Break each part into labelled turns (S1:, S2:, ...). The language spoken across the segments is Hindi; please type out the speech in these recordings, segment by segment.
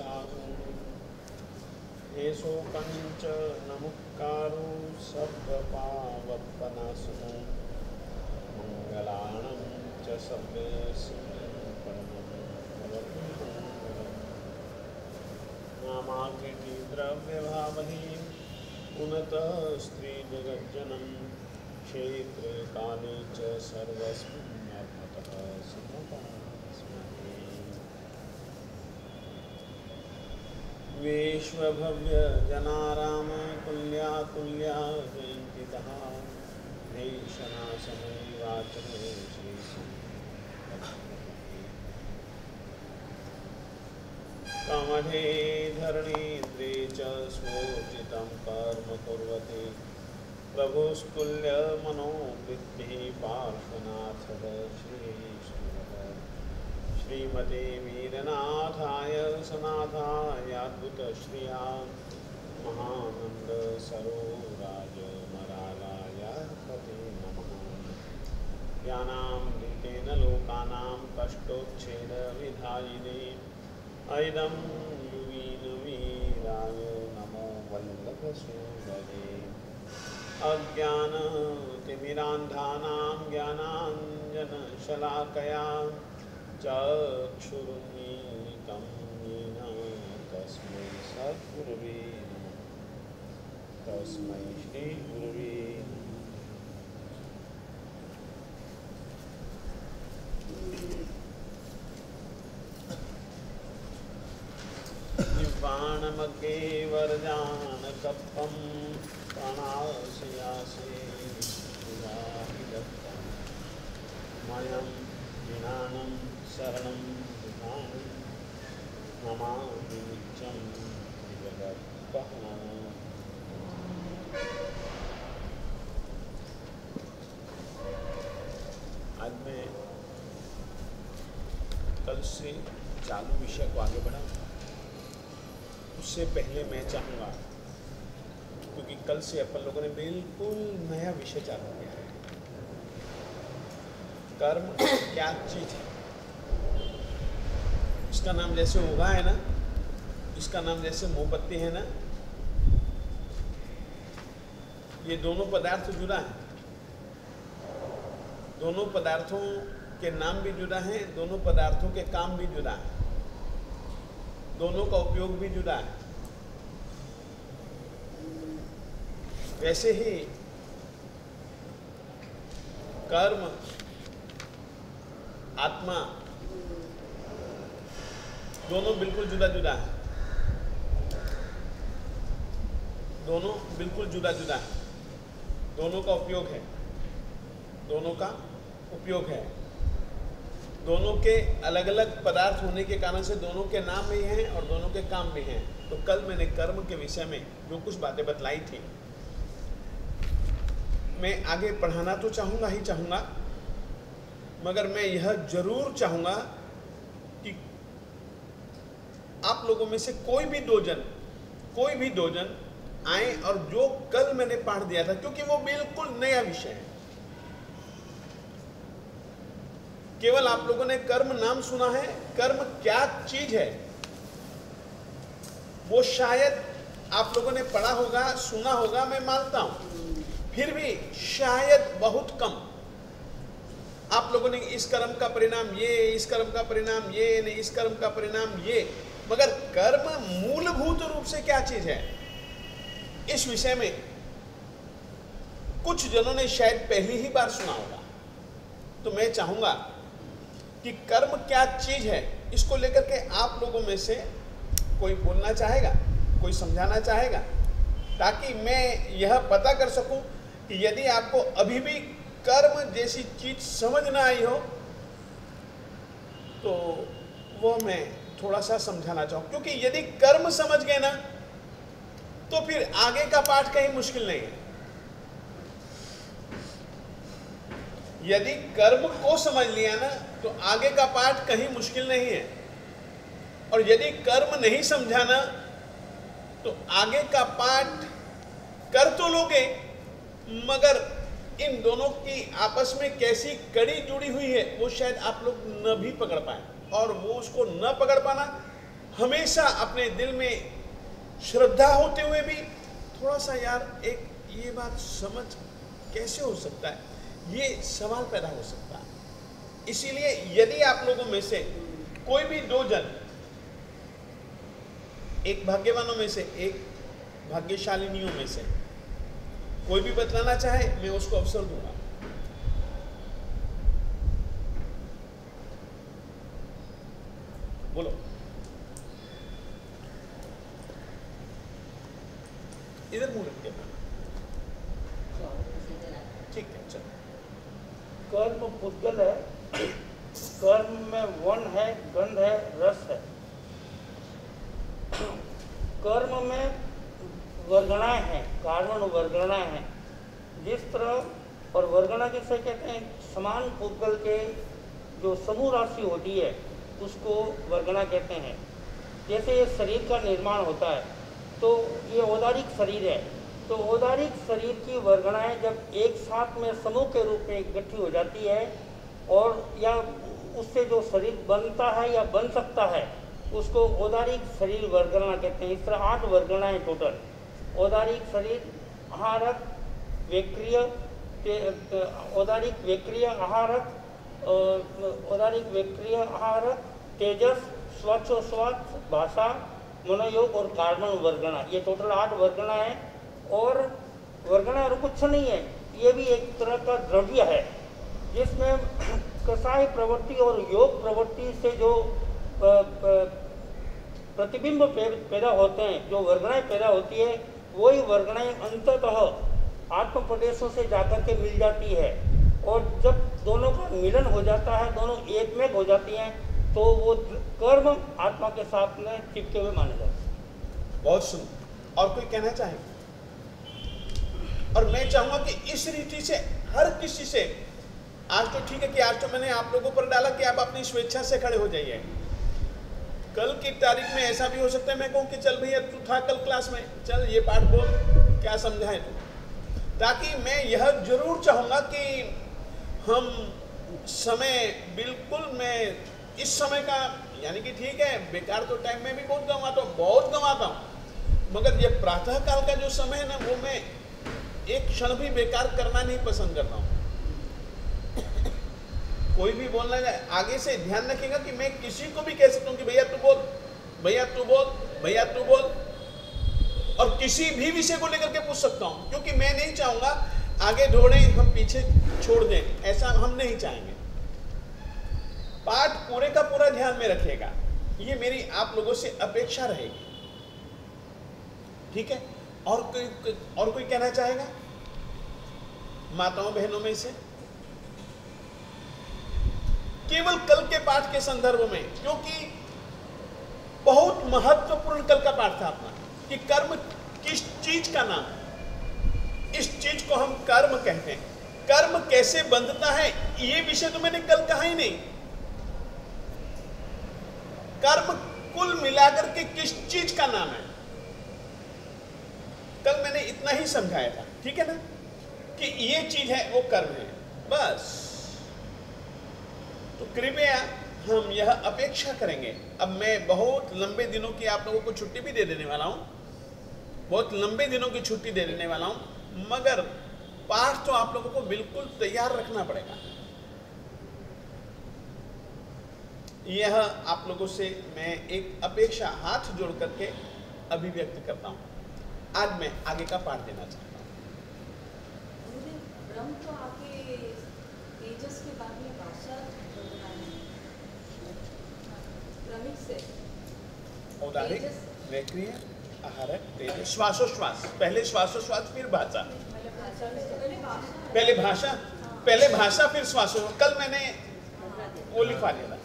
S1: साहू एसो कंच नमुक्कारो सर्वपावपनाशनो मंगलाणं च नामाकृति द्रव्यभावहि पुनतः स्त्री जगज्जनम क्षेत्र काले च सर्वस्मिन् आत्मतः समपास्महे विश्वभव्य जनाराम तुल्या तुल्या जयन्तितः देशनाशने वाचने कामधे धरणीन्द्रे च स्वोचितं कर्म कुर्वते प्रभुस्तुल्य मनोवृत्तिः पार्श्वनाथः श्रीमते वीरनाथाय सनाथायाद्भुतश्रिया महानंद सरोराज मरालाय पते नमः ज्ञानामृतेन लोकानां कष्टोच्छेद विधायिने ऐदं युवीन वीराय नमो वल्लभसूदये अज्ञानतिमिरान्धानां ज्ञानाञ्जनशलाकया चक्षुरुन्मीलितं येन तस्मै सद्गुरुवे नमः तस्मै श्रीगुरुवे निवाणमग्गे वरजानकप्पं प्राणास्यासे मयं ज्ञानं शरणं विधानं नमामि नित्यं जगत्पहं। आज मैं कल से चालू विषय को आगे बढ़ाऊँ। उससे पहले मैं चाहूँगा, क्योंकि कल से अपन लोगों ने बिल्कुल नया विषय चालू किया है, कर्म क्या चीज है। इसका नाम जैसे उगा है ना, इसका नाम जैसे मोमबत्ती है ना, ये दोनों पदार्थ जुड़ा है। दोनों पदार्थों के नाम भी जुड़ा है, दोनों पदार्थों के काम भी जुड़ा है, दोनों का उपयोग भी जुड़ा है। वैसे ही कर्म, आत्मा दोनों बिल्कुल जुदा जुदा है, दोनों बिल्कुल जुदा जुदा है, दोनों का उपयोग है, दोनों का उपयोग है। दोनों के अलग अलग पदार्थ होने के कारण से दोनों के नाम भी हैं और दोनों के काम भी हैं। तो कल मैंने कर्म के विषय में जो कुछ बातें बतलाई थी, मैं आगे पढ़ाना तो चाहूँगा ही चाहूँगा, मगर मैं यह जरूर चाहूँगा कि आप लोगों में से कोई भी दो जन आए और जो कल मैंने पाठ दिया था, क्योंकि वो बिल्कुल नया विषय है। केवल आप लोगों ने कर्म नाम सुना है, कर्म क्या चीज है वो शायद आप लोगों ने पढ़ा होगा, सुना होगा, मैं मानता हूं, फिर भी शायद बहुत कम आप लोगों ने इस कर्म का परिणाम ये, इस कर्म का परिणाम ये, नहीं इस कर्म का परिणाम ये। मगर कर्म मूलभूत रूप से क्या चीज है, इस विषय में कुछ जनों ने शायद पहली ही बार सुना होगा। तो मैं चाहूंगा कि कर्म क्या चीज है, इसको लेकर के आप लोगों में से कोई बोलना चाहेगा, कोई समझाना चाहेगा, ताकि मैं यह पता कर सकूं कि यदि आपको अभी भी कर्म जैसी चीज समझ ना आई हो तो वो मैं थोड़ा सा समझाना चाहूँ। क्योंकि यदि कर्म समझ गए ना तो फिर आगे का पाठ कहीं मुश्किल नहीं है। यदि कर्म को समझ लिया ना तो आगे का पाठ कहीं मुश्किल नहीं है, और यदि कर्म नहीं समझा ना तो आगे का पाठ कर तो लोगे, मगर इन दोनों की आपस में कैसी कड़ी जुड़ी हुई है वो शायद आप लोग न भी पकड़ पाए, और वो उसको न पकड़ पाना हमेशा अपने दिल में श्रद्धा होते हुए भी थोड़ा सा यार एक ये बात समझ कैसे हो सकता है, ये सवाल पैदा हो सकता है। इसीलिए यदि आप लोगों में से कोई भी दो जन, एक भाग्यवानों में से, एक भाग्यशालिनियों में से कोई भी बतलाना चाहे, मैं उसको अवसर दूंगा। बोलो। इधर मुंह रख के ठीक है, चलो।
S2: कर्म पुद्गल है, कर्म में वन है, गंध है, रस है। कर्म में वर्गणाएं हैं, कार्बन वर्गणाएं हैं। जिस तरह और वर्गणा किसे कहते हैं, समान पुद्गल के जो समूह राशि होती है उसको वर्गणा कहते हैं। जैसे ये शरीर का निर्माण होता है तो ये औदारिक शरीर है, तो औदारिक शरीर की वर्गणाएं जब एक साथ में समूह के रूप में इकट्ठी हो जाती है और या उससे जो शरीर बनता है या बन सकता है उसको औदारिक शरीर वर्गणा कहते हैं। इस तरह 8 वर्गणाएं टोटल। औदारिक शरीर, आहारक, वेक्रिय, औदारिक वेक्रिय आहारक, औदारिक वेक्रिय आहारक, तेजस, श्वासोश्वास, भाषा, मनोयोग और कार्बन वर्गणा। ये टोटल 8 वर्गणा है। और वर्गणा और कुछ नहीं है, ये भी एक तरह का द्रव्य है जिसमें कसाय प्रवृत्ति और योग प्रवृत्ति से जो प्रतिबिंब पैदा होते हैं, जो वर्गणाएं पैदा होती है, वही वर्गणाएं अंततः आत्म प्रदेशों से जाकर के मिल जाती है। और जब दोनों का मिलन हो जाता है, दोनों एक में हो जाती हैं, तो वो कर्म आत्मा के साथ में चिपके हुए माने जाते हैं।
S1: बहुत सुंदर। और कोई कहना चाहेगा? और मैं चाहूंगा कि इस रीति से हर किसी से, आज तो ठीक है कि आज तो मैंने आप लोगों पर डाला कि आप अपनी स्वेच्छा से खड़े हो जाइए। कल की तारीख में ऐसा भी हो सकता है मैं कहूँ कि चल भैया तू था कल क्लास में, चल ये पाठ बोल, क्या समझाए तू, ताकि मैं यह जरूर चाहूंगा कि हम समय बिल्कुल, मैं इस समय का यानी कि ठीक है बेकार तो टाइम में भी बहुत गंवाता हूँ, मगर ये प्रातः काल का जो समय है ना, वो मैं एक क्षण भी बेकार करना नहीं पसंद करता हूँ। कोई भी बोलना जाए आगे से ध्यान रखिएगा कि मैं किसी को भी कह सकता हूँ कि भैया तू बोल, भैया तू बोल, भैया तू बोल, और किसी भी विषय को लेकर के पूछ सकता हूँ, क्योंकि मैं नहीं चाहूंगा आगे दौड़े हम पीछे छोड़ दें, ऐसा हम नहीं चाहेंगे। पाठ पूरे का पूरा ध्यान में रखिएगा, ये मेरी आप लोगों से अपेक्षा रहेगी, ठीक है। और कोई कहना चाहेगा माताओं बहनों में से? केवल कल के पाठ के संदर्भ में, क्योंकि बहुत महत्वपूर्ण कल का पाठ था अपना कि कर्म किस चीज का नाम है। इस चीज को हम कर्म कहते हैं। कर्म कैसे बंधता है ये विषय तो मैंने कल कहा ही नहीं। कर्म कुल मिलाकर के किस चीज का नाम है, कल मैंने इतना ही समझाया था, ठीक है ना, कि ये चीज है वो कर्म है, बस। तो कृपया हम यह अपेक्षा करेंगे। अब मैं बहुत लंबे दिनों की आप लोगों को छुट्टी भी दे देने वाला हूं, बहुत लंबे दिनों की छुट्टी दे देने वाला हूं, मगर पाठ तो आप लोगों को बिल्कुल तैयार रखना पड़ेगा। यह आप लोगों से मैं एक अपेक्षा हाथ जोड़ करके अभिव्यक्त करता हूं। आज मैं आगे का पाठ देना चाहता हूं।
S3: ब्रह्म तो आपके तेजस के बाद में भाषा क्रमिक से
S1: औदारिक, वेक्रिय, आहारक, तेजस, श्वासोश्वास, पहले श्वासोश्वास फिर भाषा, पहले भाषा फिर श्वासोश्वास। कल मैंने वो लिखवा दिया था,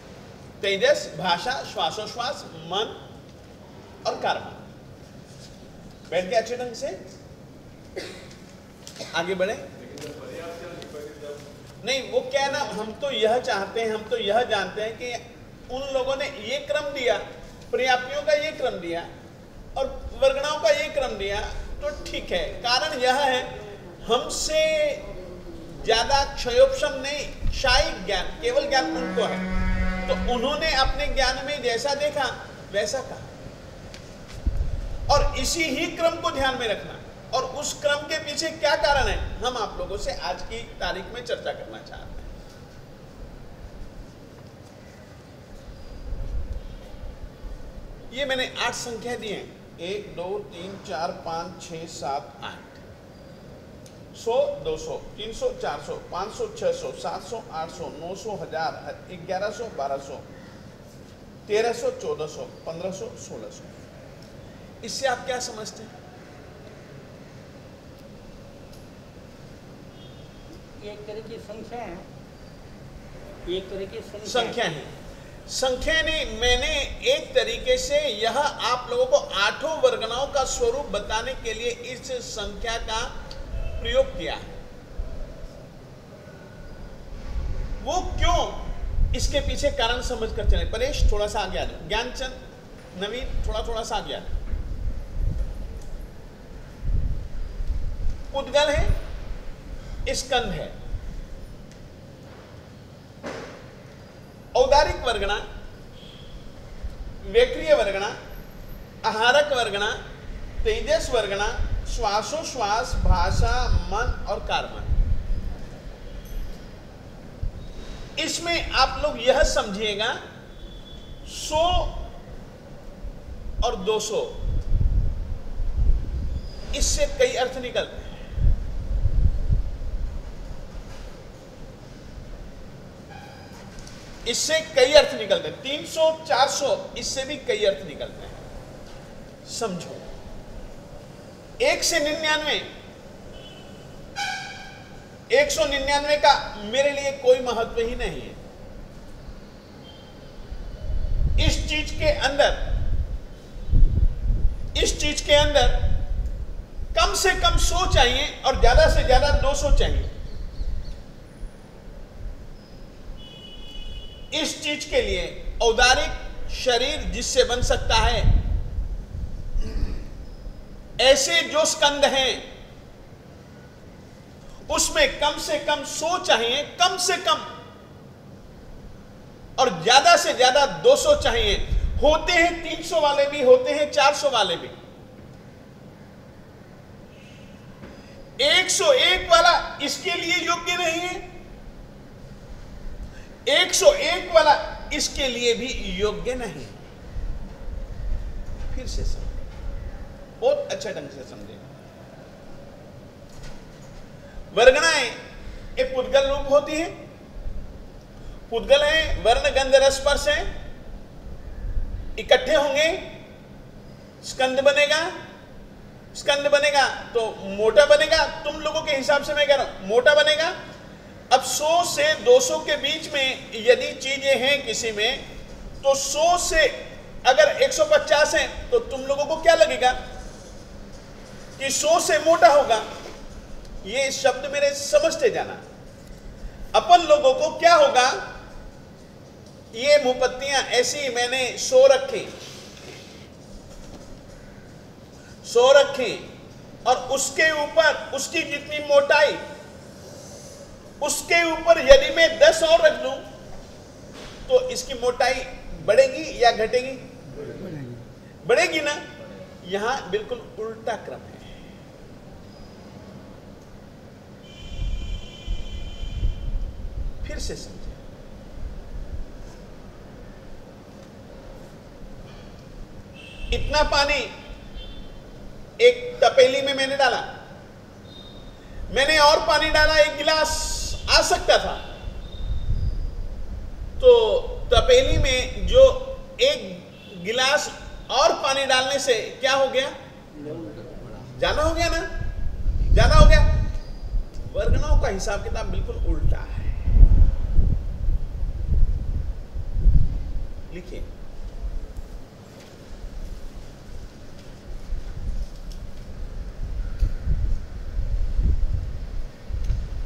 S1: तेजस, भाषा, श्वासोश्वास, मन और कर्म। बैठ गया अच्छे ढंग से? आगे बढ़े? नहीं, वो क्या है ना, हम तो यह चाहते हैं, हम तो यह जानते हैं कि उन लोगों ने ये क्रम दिया, पर्याप्तियों का ये क्रम दिया और वर्गणाओं का ये क्रम दिया, तो ठीक है। कारण यह है हमसे ज्यादा क्षयोपशम नहीं, क्षायिक ज्ञान, केवल ज्ञान उनको है। तो उन्होंने अपने ज्ञान में जैसा देखा वैसा कहा, और इसी ही क्रम को ध्यान में रखना, और उस क्रम के पीछे क्या कारण है हम आप लोगों से आज की तारीख में चर्चा करना चाहते हैं। ये मैंने 8 संख्या दी हैं, 1 2 3 4 5 6 7 8, 100 200 300 400 500 600 700 800 900 1000 1100 1200 1300 1400 1500 1600। इससे आप क्या समझते हैं?
S2: एक तरह की संख्या है, एक तरह की
S1: संख्या है। संख्या ने मैंने एक तरीके से यह आप लोगों को 8 वर्गनाओं का स्वरूप बताने के लिए इस संख्या का प्रयोग किया है। वो क्यों, इसके पीछे कारण समझ कर चले। परेश थोड़ा सा आगे आ जाओ, ज्ञानचंद, नवीन थोड़ा सा आगे आ जाओ। उद्गल है, स्कंद है, औदारिक वर्गना, वेक्रिय वर्गना, आहारक वर्गना, तेजस वर्गना, श्वासोश्वास, भाषा, मन और कार्बन। इसमें आप लोग यह समझिएगा 100 और 200, इससे कई अर्थ निकलते हैं। इससे कई अर्थ निकलते हैं। 300 400, इससे भी कई अर्थ निकलते हैं। समझो, 1 से 99, 199 का मेरे लिए कोई महत्व ही नहीं है। इस चीज के अंदर कम से कम 100 चाहिए और ज्यादा से ज्यादा 200 चाहिए। इस चीज के लिए औदारिक शरीर जिससे बन सकता है, ऐसे जो स्कंद हैं उसमें कम से कम 100 चाहिए, कम से कम, और ज्यादा से ज्यादा 200 चाहिए। होते हैं 300 वाले भी, होते हैं 400 वाले भी। 101 वाला इसके लिए योग्य नहीं है, 101 वाला इसके लिए भी योग्य नहीं। फिर से समझे, बहुत अच्छे ढंग से समझे। वर्गणाएं एक पुद्गल रूप होती है। पुद्गल है, वर्ण गंध रस स्पर्श है, इकट्ठे होंगे, स्कंद बनेगा। स्कंद बनेगा तो मोटा बनेगा। तुम लोगों के हिसाब से मैं कह रहा हूं मोटा बनेगा। अब 100 से 200 के बीच में यदि चीजें हैं किसी में, तो 100 से अगर 150 है तो तुम लोगों को क्या लगेगा कि 100 से मोटा होगा। ये शब्द मेरे समझते जाना। अपन लोगों को क्या होगा, ये मुपत्तियां ऐसी मैंने 100 रखी और उसके ऊपर उसकी जितनी मोटाई, उसके ऊपर यदि मैं 10 और रख दूं तो इसकी मोटाई बढ़ेगी या घटेगी? बढ़ेगी ना। यहां बिल्कुल उल्टा क्रम है। फिर से समझे, इतना पानी एक तपेली में मैंने डाला, मैंने और पानी डाला, 1 गिलास आ सकता था। तो तपेली में जो 1 गिलास और पानी डालने से क्या हो गया? जाना हो गया ना, जाना हो गया। वर्गनाओं का हिसाब किताब बिल्कुल उल्टा है। लिखिए,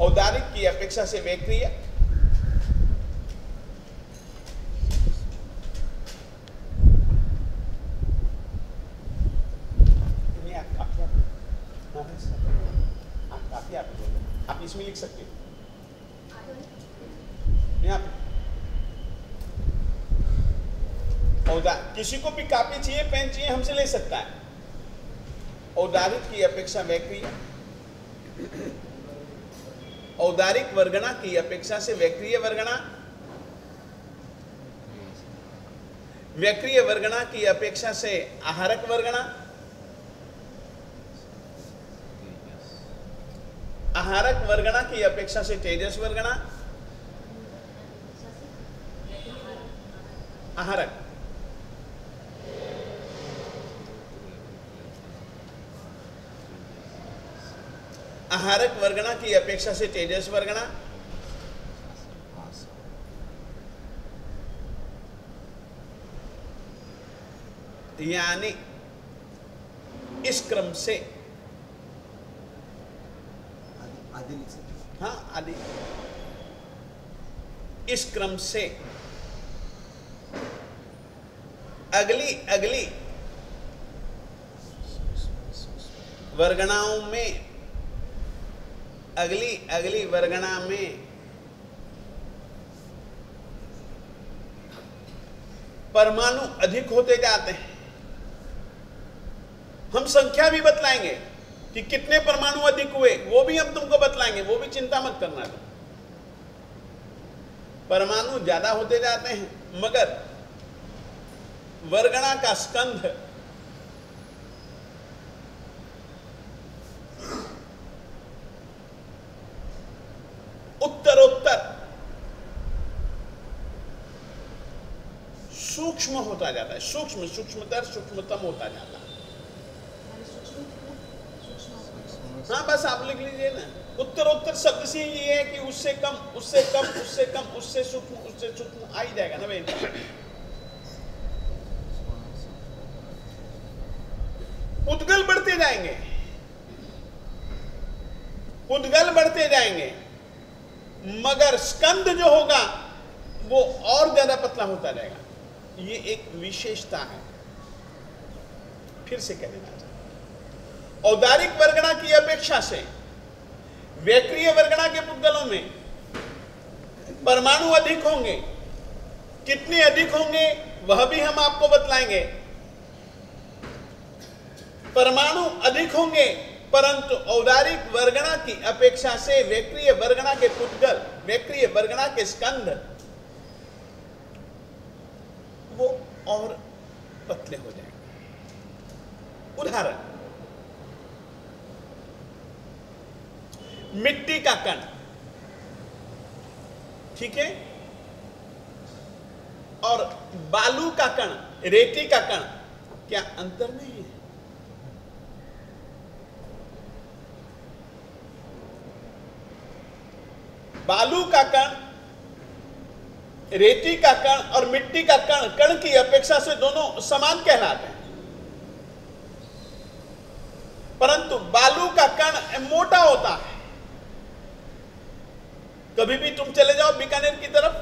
S1: औदारिक की अपेक्षा से वेक्रिय, आप इसमें लिख सकते हैं। औदार किसी को भी कॉपी चाहिए, पेन चाहिए, हमसे ले सकता है। औदारिक की अपेक्षा वैक्रिय, औदारिक वर्गणा की अपेक्षा से वैक्रिय वर्गणा, वैक्रिय वर्गणा की अपेक्षा से आहारक वर्गणा, आहारक वर्गणा की अपेक्षा से तेजस वर्गणा, आहारक, आहारक वर्गणा की अपेक्षा से तेजस वर्गणा, यानी इस क्रम से, हाँ आदि, इस क्रम से अगली अगली वर्गणाओं में, अगली अगली वर्गणा में परमाणु अधिक होते जाते हैं। हम संख्या भी बतलाएंगे कि कितने परमाणु अधिक हुए, वो भी हम तुमको बतलाएंगे, वो भी चिंता मत करना तुम। परमाणु ज्यादा होते जाते हैं, मगर वर्गणा का स्कंध उत्तरोत्तर सूक्ष्म होता जाता है, सूक्ष्म, सूक्ष्मतर, सूक्ष्मतम होता जाता है। हाँ बस आप लिख लीजिए ना, उत्तरोत्तर शब्द से ये है कि उससे कम, उससे कम, उससे कम, उससे सूक्ष्म, उससे सूक्ष्म आ ही जाएगा ना भाई। उद्गल बढ़ते जाएंगे, उद्गल बढ़ते जाएंगे, मगर स्कंद जो होगा वो और ज्यादा पतला होता जाएगा। ये एक विशेषता है। फिर से कह देना चाहता, औदारिक वर्गणा की अपेक्षा से वैक्रिय वर्गणा के पुद्गलों में परमाणु अधिक होंगे। कितने अधिक होंगे वह भी हम आपको बतलाएंगे। परमाणु अधिक होंगे, परंतु औदारिक वर्गणा की अपेक्षा से वैक्रिय वर्गणा के पुद्गल, वैक्रिय वर्गणा के स्कंध वो और पतले हो जाएंगे। उदाहरण, मिट्टी का कण, ठीक है, और बालू का कण, रेती का कण, क्या अंतर नहीं है? बालू का कण, रेती का कण और मिट्टी का कण, कण की अपेक्षा से दोनों समान कहलाते हैं, परंतु बालू का कण मोटा होता है। कभी भी तुम चले जाओ बीकानेर की तरफ,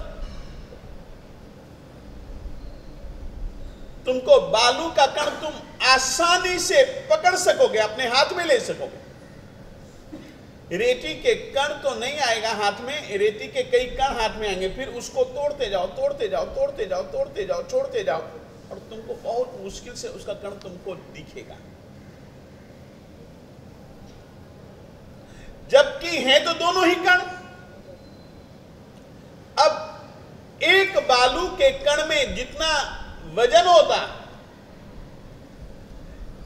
S1: तुमको बालू का कण तुम आसानी से पकड़ सकोगे, अपने हाथ में ले सकोगे। रेती के कण तो नहीं आएगा हाथ में, रेती के कई कण हाथ में आएंगे, फिर उसको तोड़ते जाओ, तोड़ते जाओ, तोड़ते जाओ, तोड़ते जाओ, छोड़ते जाओ, और तुमको बहुत मुश्किल से उसका कण तुमको दिखेगा। जबकि है तो दोनों ही कण। अब एक बालू के कण में जितना वजन होता,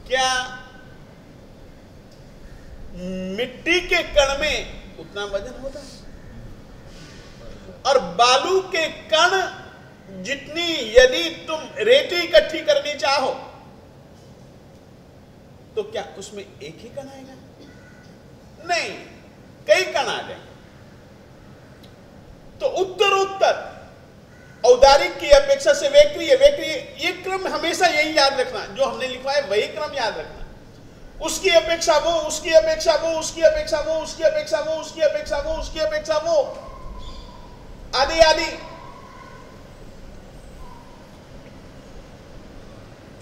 S1: क्या मिट्टी के कण में उतना वजन होता है? और बालू के कण जितनी यदि तुम रेती इकट्ठी करनी चाहो तो क्या उसमें एक ही कण आएगा? नहीं, कई कण आ जाएंगे। तो उत्तरोत्तर औदारिक की अपेक्षा से वैक्रिय, वैक्रिय, ये क्रम हमेशा यही याद रखना, जो हमने लिखा है वही क्रम याद रखना। उसकी अपेक्षा वो, उसकी अपेक्षा वो, उसकी अपेक्षा वो, उसकी अपेक्षा वो, उसकी अपेक्षा वो, उसकी अपेक्षा वो, आदि आदि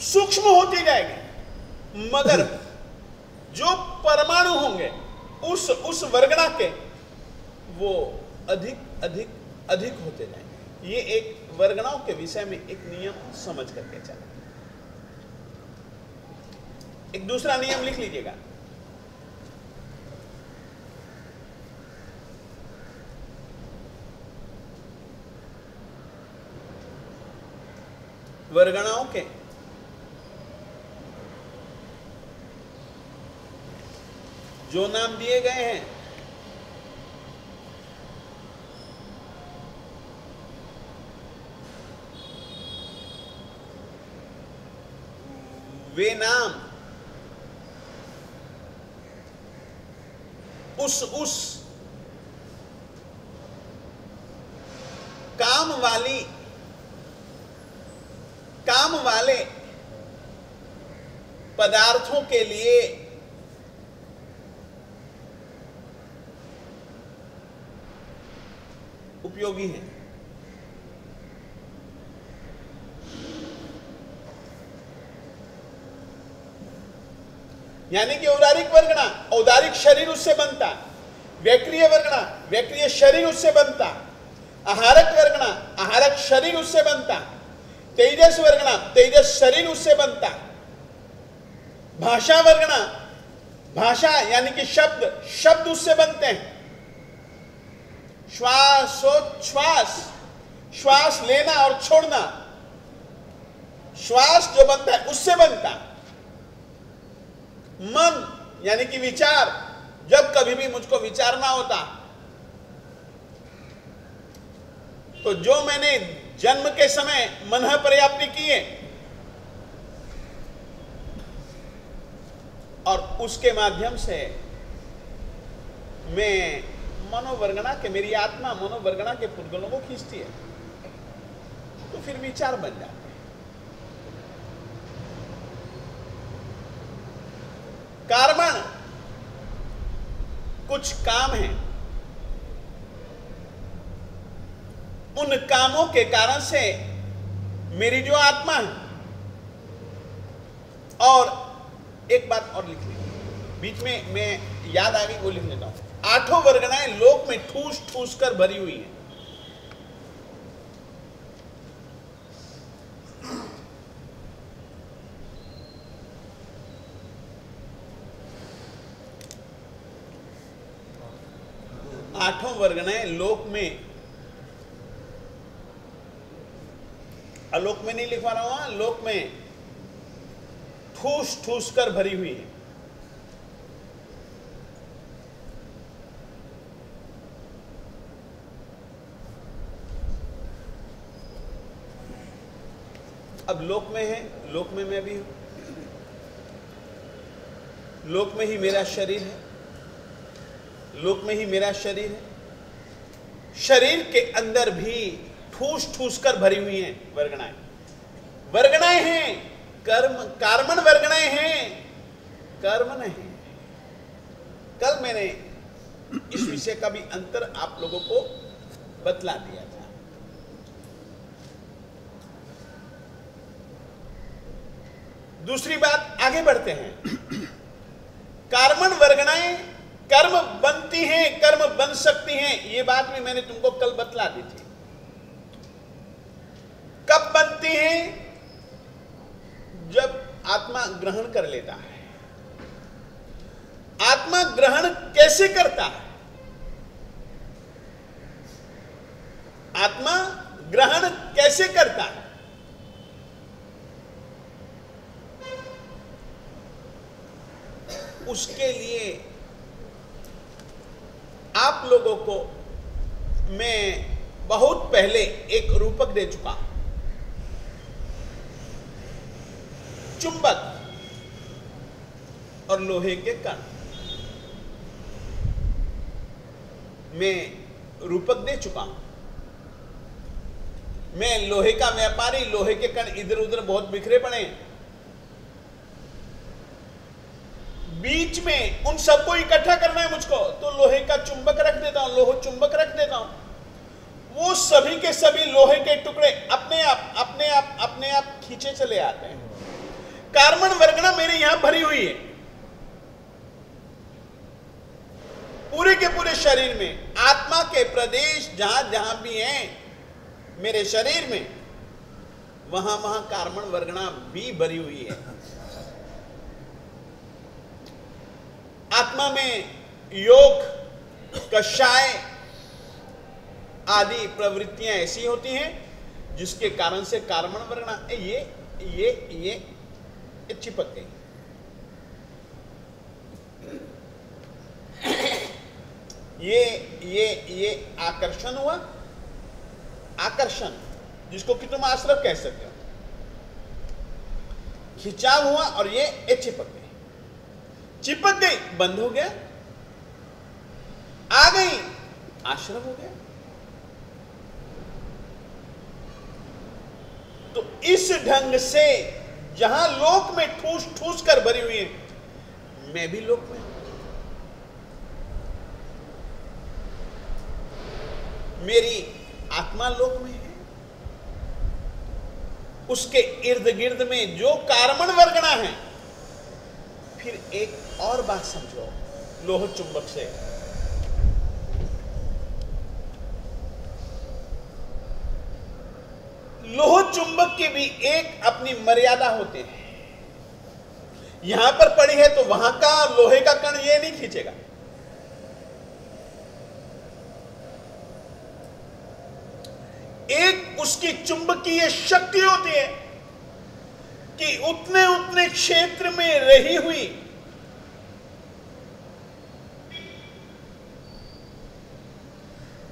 S1: सूक्ष्म होती जाएगी। मगर जो परमाणु होंगे उस वर्गणा के, वो अधिक अधिक अधिक होते जाएंगे। ये एक वर्गणाओं के विषय में एक नियम समझ करके चलें। एक दूसरा नियम लिख लीजिएगा। वर्गणाओं के जो नाम दिए गए हैं वे नाम उस काम वाले पदार्थों के लिए उपयोगी हैं। यानी कि औदारिक वर्गणा, औदारिक शरीर उससे बनता, वैक्रिय वर्गणा, वैक्रिय शरीर उससे बनता, आहारक वर्गणा, आहारक शरीर उससे बनता, तेजस वर्गणा, तेजस शरीर उससे बनता, भाषा वर्गणा, भाषा यानी कि शब्द, शब्द उससे बनते हैं, श्वासोच्छ्वास, श्वास लेना और छोड़ना, श्वास जो बनता है उससे बनता, मन यानी कि विचार, जब कभी भी मुझको विचारना होता तो जो मैंने जन्म के समय मन पर्याप्ति किए और उसके माध्यम से मैं मनोवर्गणा के, मेरी आत्मा मनोवर्गणा के पुद्गलों को खींचती है, तो फिर विचार बन जाते हैं। कार्बन कुछ काम हैं, उन कामों के कारण से मेरी जो आत्मा है, और एक बात और लिख ली बीच में, मैं याद आ गई वो लिख लेता हूं। 8 वर्गणाएं लोक में ठूस ठूस कर भरी हुई हैं। आठों वर्गणाएं लोक में, अलोक में नहीं लिखवा रहा हूं, लोक में ठूस ठूस कर भरी हुई है। अब लोक में है, लोक में मैं भी हूं, लोक में ही मेरा शरीर है, लोक में ही मेरा शरीर है, शरीर के अंदर भी ठूस ठूस कर भरी हुई हैं वर्गणाएं। वर्गणाएं हैं कर्म, कार्मण वर्गणाएं हैं, कर्म नहीं। कल मैंने इस विषय का भी अंतर आप लोगों को बतला दिया था। दूसरी बात, आगे बढ़ते हैं। कार्मण वर्गणाएं कर्म बनती हैं, कर्म बन सकती हैं, ये बात भी मैंने तुमको कल बतला दी थी। कब बनती हैं? जब आत्मा ग्रहण कर लेता है। आत्मा ग्रहण कैसे करता है? आत्मा ग्रहण कैसे करता है? उसके लिए आप लोगों को मैं बहुत पहले एक रूपक दे चुका हूं। चुंबक और लोहे के कण, मैं रूपक दे चुका हूं। मैं लोहे का व्यापारी, लोहे के कण इधर उधर बहुत बिखरे पड़े हैं, बीच में उन सबको इकट्ठा करना है मुझको, तो लोहे का चुंबक रख देता हूं, लोह चुंबक रख देता हूं। वो सभी के सभी लोहे के टुकड़े अपने आप खींचे चले आते हैं। कार्बन वर्गना मेरे यहां भरी हुई है, पूरे के पूरे शरीर में, आत्मा के प्रदेश जहां जहां भी हैं मेरे शरीर में, वहां वहां कार्बन वर्गना भी भरी हुई है। आत्मा में योग, कषाय आदि प्रवृत्तियां ऐसी होती हैं जिसके कारण से कार्बन वर्णा ये चिपक गई। ये आकर्षण हुआ, आकर्षण जिसको कि तुम आश्रव कह सकते हो, खिंचाव हुआ और ये चिपक गई, बंद हो गया, आ गई, आश्रव हो गया। तो इस ढंग से जहां लोक में ठूस ठूस कर भरी हुई है, मैं भी लोक में, मेरी आत्मा लोक में है, उसके इर्द गिर्द में जो कार्बन वर्गणा है। फिर एक और बात समझो लोह चुंबक से, लोह चुंबक की भी एक अपनी मर्यादा होती है। यहां पर पड़ी है तो वहां का लोहे का कण ये नहीं खींचेगा, एक उसकी चुंबकीय शक्ति होती है कि उतने उतने क्षेत्र में रही हुई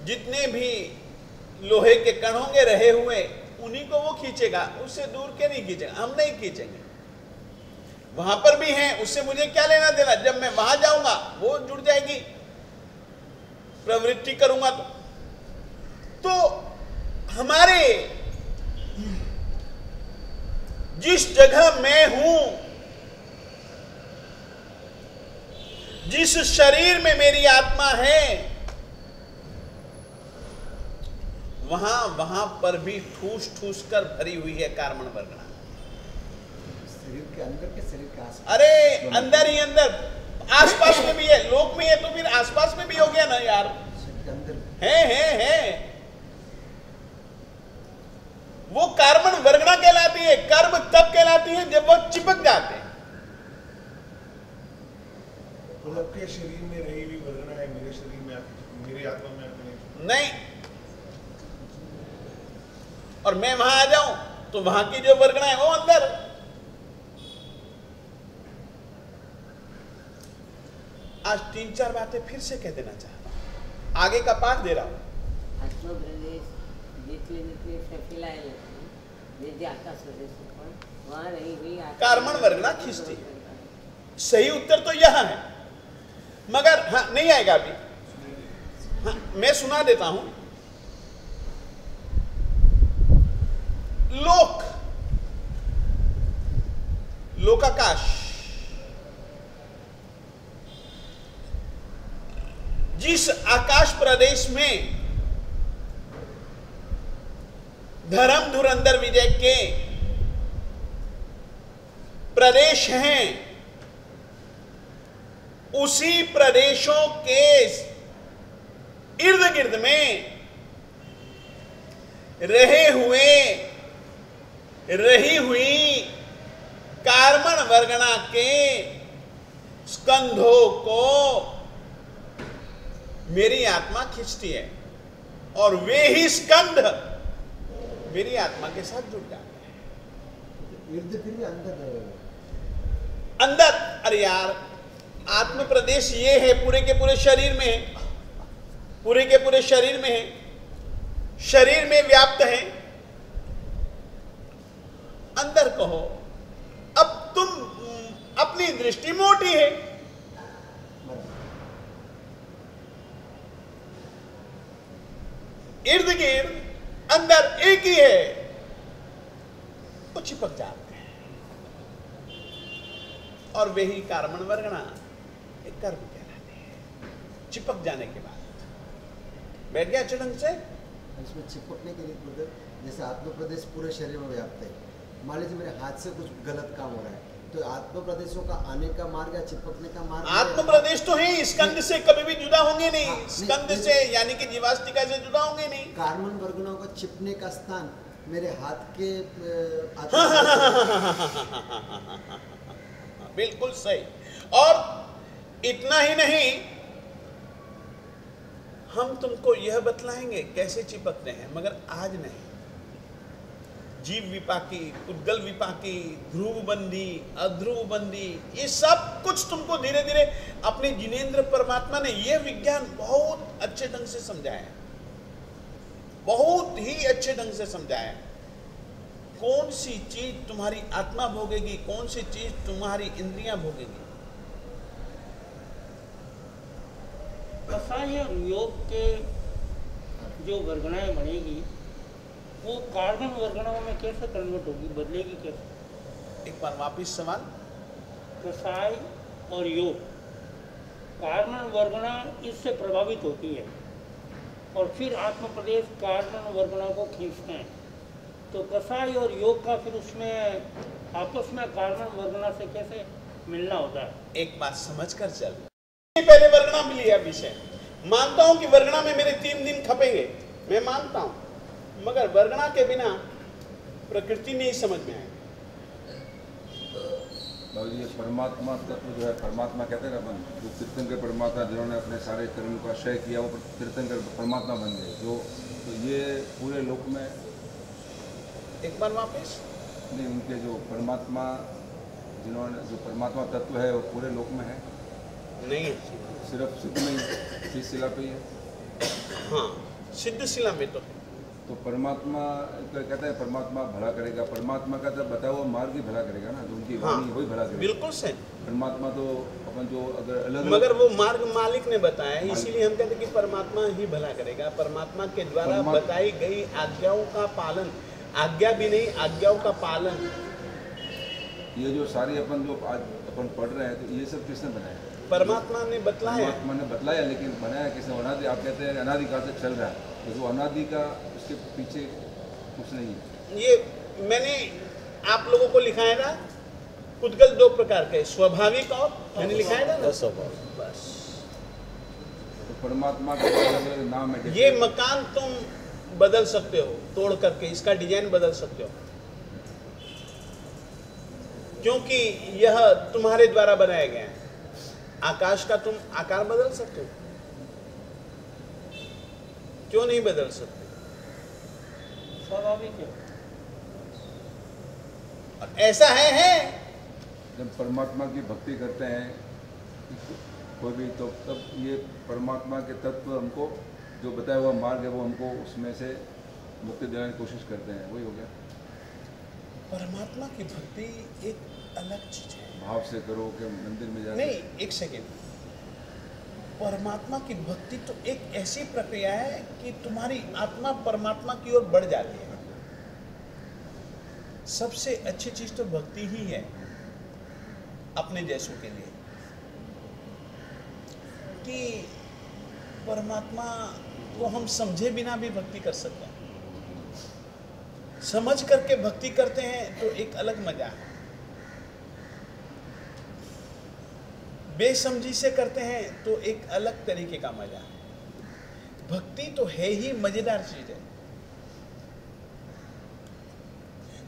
S1: जितने भी लोहे के कण होंगे रहे हुए, उन्हीं को वो खींचेगा, उससे दूर के नहीं खींचेगा, हम नहीं खींचेंगे। वहां पर भी है, उससे मुझे क्या लेना देना, जब मैं वहां जाऊंगा वो जुड़ जाएगी, प्रवृत्ति करूंगा तो हमारे जिस जगह मैं हूं, जिस शरीर में मेरी आत्मा है, वहां पर भी ठूस ठूस कर भरी हुई है कार्बन वर्णा।
S4: शरीर के अंदर के शरीर के आसपास?
S1: अरे अंदर ही अंदर, आसपास में भी है, लोक में है तो फिर आसपास में भी हो गया ना यार।
S4: शरीर के अंदर
S1: है वो कार्बन वर्गणा कहलाती है। कर्म तब कहलाती है जब वो चिपक जाते हैं।
S5: तो आपके शरीर में रही हुई वर्गणा है, मेरे शरीर में आती, मेरी आत्मा में आती
S1: नहीं, और मैं वहां आ जाऊं तो वहां की जो वर्गणा है वो अंदर। आज 3-4 बातें फिर से कह देना चाहता हूं, आगे का पाठ दे रहा हूं। कार्बन वर्गणा खींचती है, सही उत्तर तो यह है, मगर हाँ नहीं आएगा अभी। हाँ, मैं सुना देता हूं। लोकाकाश, जिस आकाश प्रदेश में धर्म धुरंधर विजय के प्रदेश हैं, उसी प्रदेशों के इर्द गिर्द में रही हुई कार्बन वर्गणा के स्कंधों को मेरी आत्मा खींचती है, और वे ही स्कंध मेरी आत्मा के साथ जुड़ जाते हैं।
S4: इर्द फिर भी
S1: अंदर, अरे यार, आत्म प्रदेश ये है, पूरे के पूरे शरीर में है, पूरे के पूरे शरीर में है, शरीर में व्याप्त है। अंदर कहो, अब तुम अपनी दृष्टि मोटी है, इर्द गिर्द अंदर एक ही है, वो चिपक जाते हैं, और वे ही कार्बन वर्गणा एक कर्म कहलाते हैं। चिपक जाने के बाद बैठ गया चुड़ंग से।
S4: इसमें चिपकने के लिए जैसे आत्म प्रदेश पूरे शरीर में व्याप्त है, मान लीजिए मेरे हाथ से कुछ गलत काम हो रहा है, तो आत्म प्रदेशों का आने का मार्ग या चिपकने का मार्ग?
S1: आत्म प्रदेश तो है, स्कंद से कभी भी जुदा होंगे नहीं, स्कंद से यानी कि जीवास्तिका से जुदा होंगे नहीं।
S4: कार्बन वर्गणों का चिपने का स्थान मेरे हाथ के
S1: बिल्कुल सही। और इतना ही नहीं, हम तुमको यह बतलाएंगे कैसे चिपकते हैं, मगर आज नहीं। जीव विपाकी, उद्गल विपाकी, ध्रुव बंदी, अध्रुव बंदी, ये सब कुछ तुमको धीरे धीरे अपने जिनेंद्र परमात्मा ने यह विज्ञान बहुत अच्छे ढंग से समझाया है, बहुत ही अच्छे ढंग से समझाया है। कौन सी चीज तुम्हारी आत्मा भोगेगी, कौन सी चीज तुम्हारी इंद्रियां भोगेगी।
S2: कसाई और योग के जो वर्गणाएं बनेगी वो कार्बन वर्गणाओं में कैसे कन्वर्ट होगी, बदलेगी कैसे?
S1: एक बार वापिस सवाल।
S2: कसाई और योग, कार्बन वर्गणा इससे प्रभावित होती है और फिर आत्म प्रदेश कार्बन वर्गणा को खींचते हैं, तो कसाई और योग का फिर उसमें आपस में कार्बन वर्गणा से कैसे मिलना होता है?
S1: एक बात समझ कर चल। पहले वर्गणा मिली है विषय, मानता हूं कि वर्गणा में मेरे 3 दिन खपेंगे, मैं मानता हूं, मगर वर्गणा के बिना प्रकृति नहीं समझ में आएगी।
S6: बाबू जी, परमात्मा तत्व जो है, परमात्मा कहते हैं ना अपन, जो तीर्थंकर परमात्मा जिन्होंने अपने सारे कर्म का क्षय किया वो तीर्थंकर परमात्मा बन गए, जो तो ये पूरे लोक में
S1: एक बार वापस
S6: नहीं, उनके जो परमात्मा जिन्होंने जो परमात्मा तत्व है वो पूरे लोक में है
S1: नहीं है,
S6: सिर्फ सिद्ध में ही शिला पे ही है।
S1: हाँ सिद्ध शिला में तो
S6: परमात्मा कहते हैं परमात्मा भला करेगा, परमात्मा का तो बताया हुआ मार्ग ही भला करेगा ना, जो उनकी वाणी वही भला करेगा।
S1: बिल्कुल सही।
S6: परमात्मा तो अपन जो अगर अलग
S1: मगर वो मार्ग मालिक ने बताया, इसीलिए हम कहते हैं कि परमात्मा ही भला करेगा। परमात्मा के द्वारा बताई गई आज्ञाओं का पालन, आज्ञा भी नहीं आज्ञाओं का पालन,
S6: ये जो सारी अपन जो आज अपन पढ़ रहे हैं तो ये सब किसने बनाया?
S1: परमात्मा ने बतलाया।
S6: परमात्मा ने बतलाया, लेकिन बनाया किसने? अनादि, आप कहते हैं अनादिकाल से चल रहा है, तो जो अनादि का उसके पीछे कुछ नहीं है।
S1: ये मैंने आप लोगों को लिखा है ना, उद्गल 2 प्रकार के, स्वाभाविक और मैंने लिखा है ना बस।
S6: तो परमात्मा के अलग अलग नाम है।
S1: ये मकान तुम बदल सकते हो तोड़ करके, इसका डिजाइन बदल सकते हो, क्योंकि यह तुम्हारे द्वारा बनाया गया है। आकाश का तुम आकार बदल सकते हो, क्यों नहीं बदल सकते?
S2: स्वाभाविक है।
S1: ऐसा है
S6: जब परमात्मा की भक्ति करते हैं कोई भी, तो तब ये परमात्मा के तत्व हमको जो बताया हुआ मार्ग है वो हमको उसमें से मुक्ति दिलाने की कोशिश करते हैं, वही हो गया।
S1: परमात्मा की भक्ति एक अलग चीज है।
S6: भाव से करो कि मंदिर में जाके
S1: नहीं, एक सेकेंड, परमात्मा की भक्ति तो एक ऐसी प्रक्रिया है कि तुम्हारी आत्मा परमात्मा की ओर बढ़ जाती है। सबसे अच्छी चीज तो भक्ति ही है अपने जैसों के लिए, कि परमात्मा को हम समझे बिना भी भक्ति कर सकते हैं। समझ करके भक्ति करते हैं तो एक अलग मजा है, बेसमझी से करते हैं तो एक अलग तरीके का मजा है। भक्ति तो है ही मजेदार चीज है,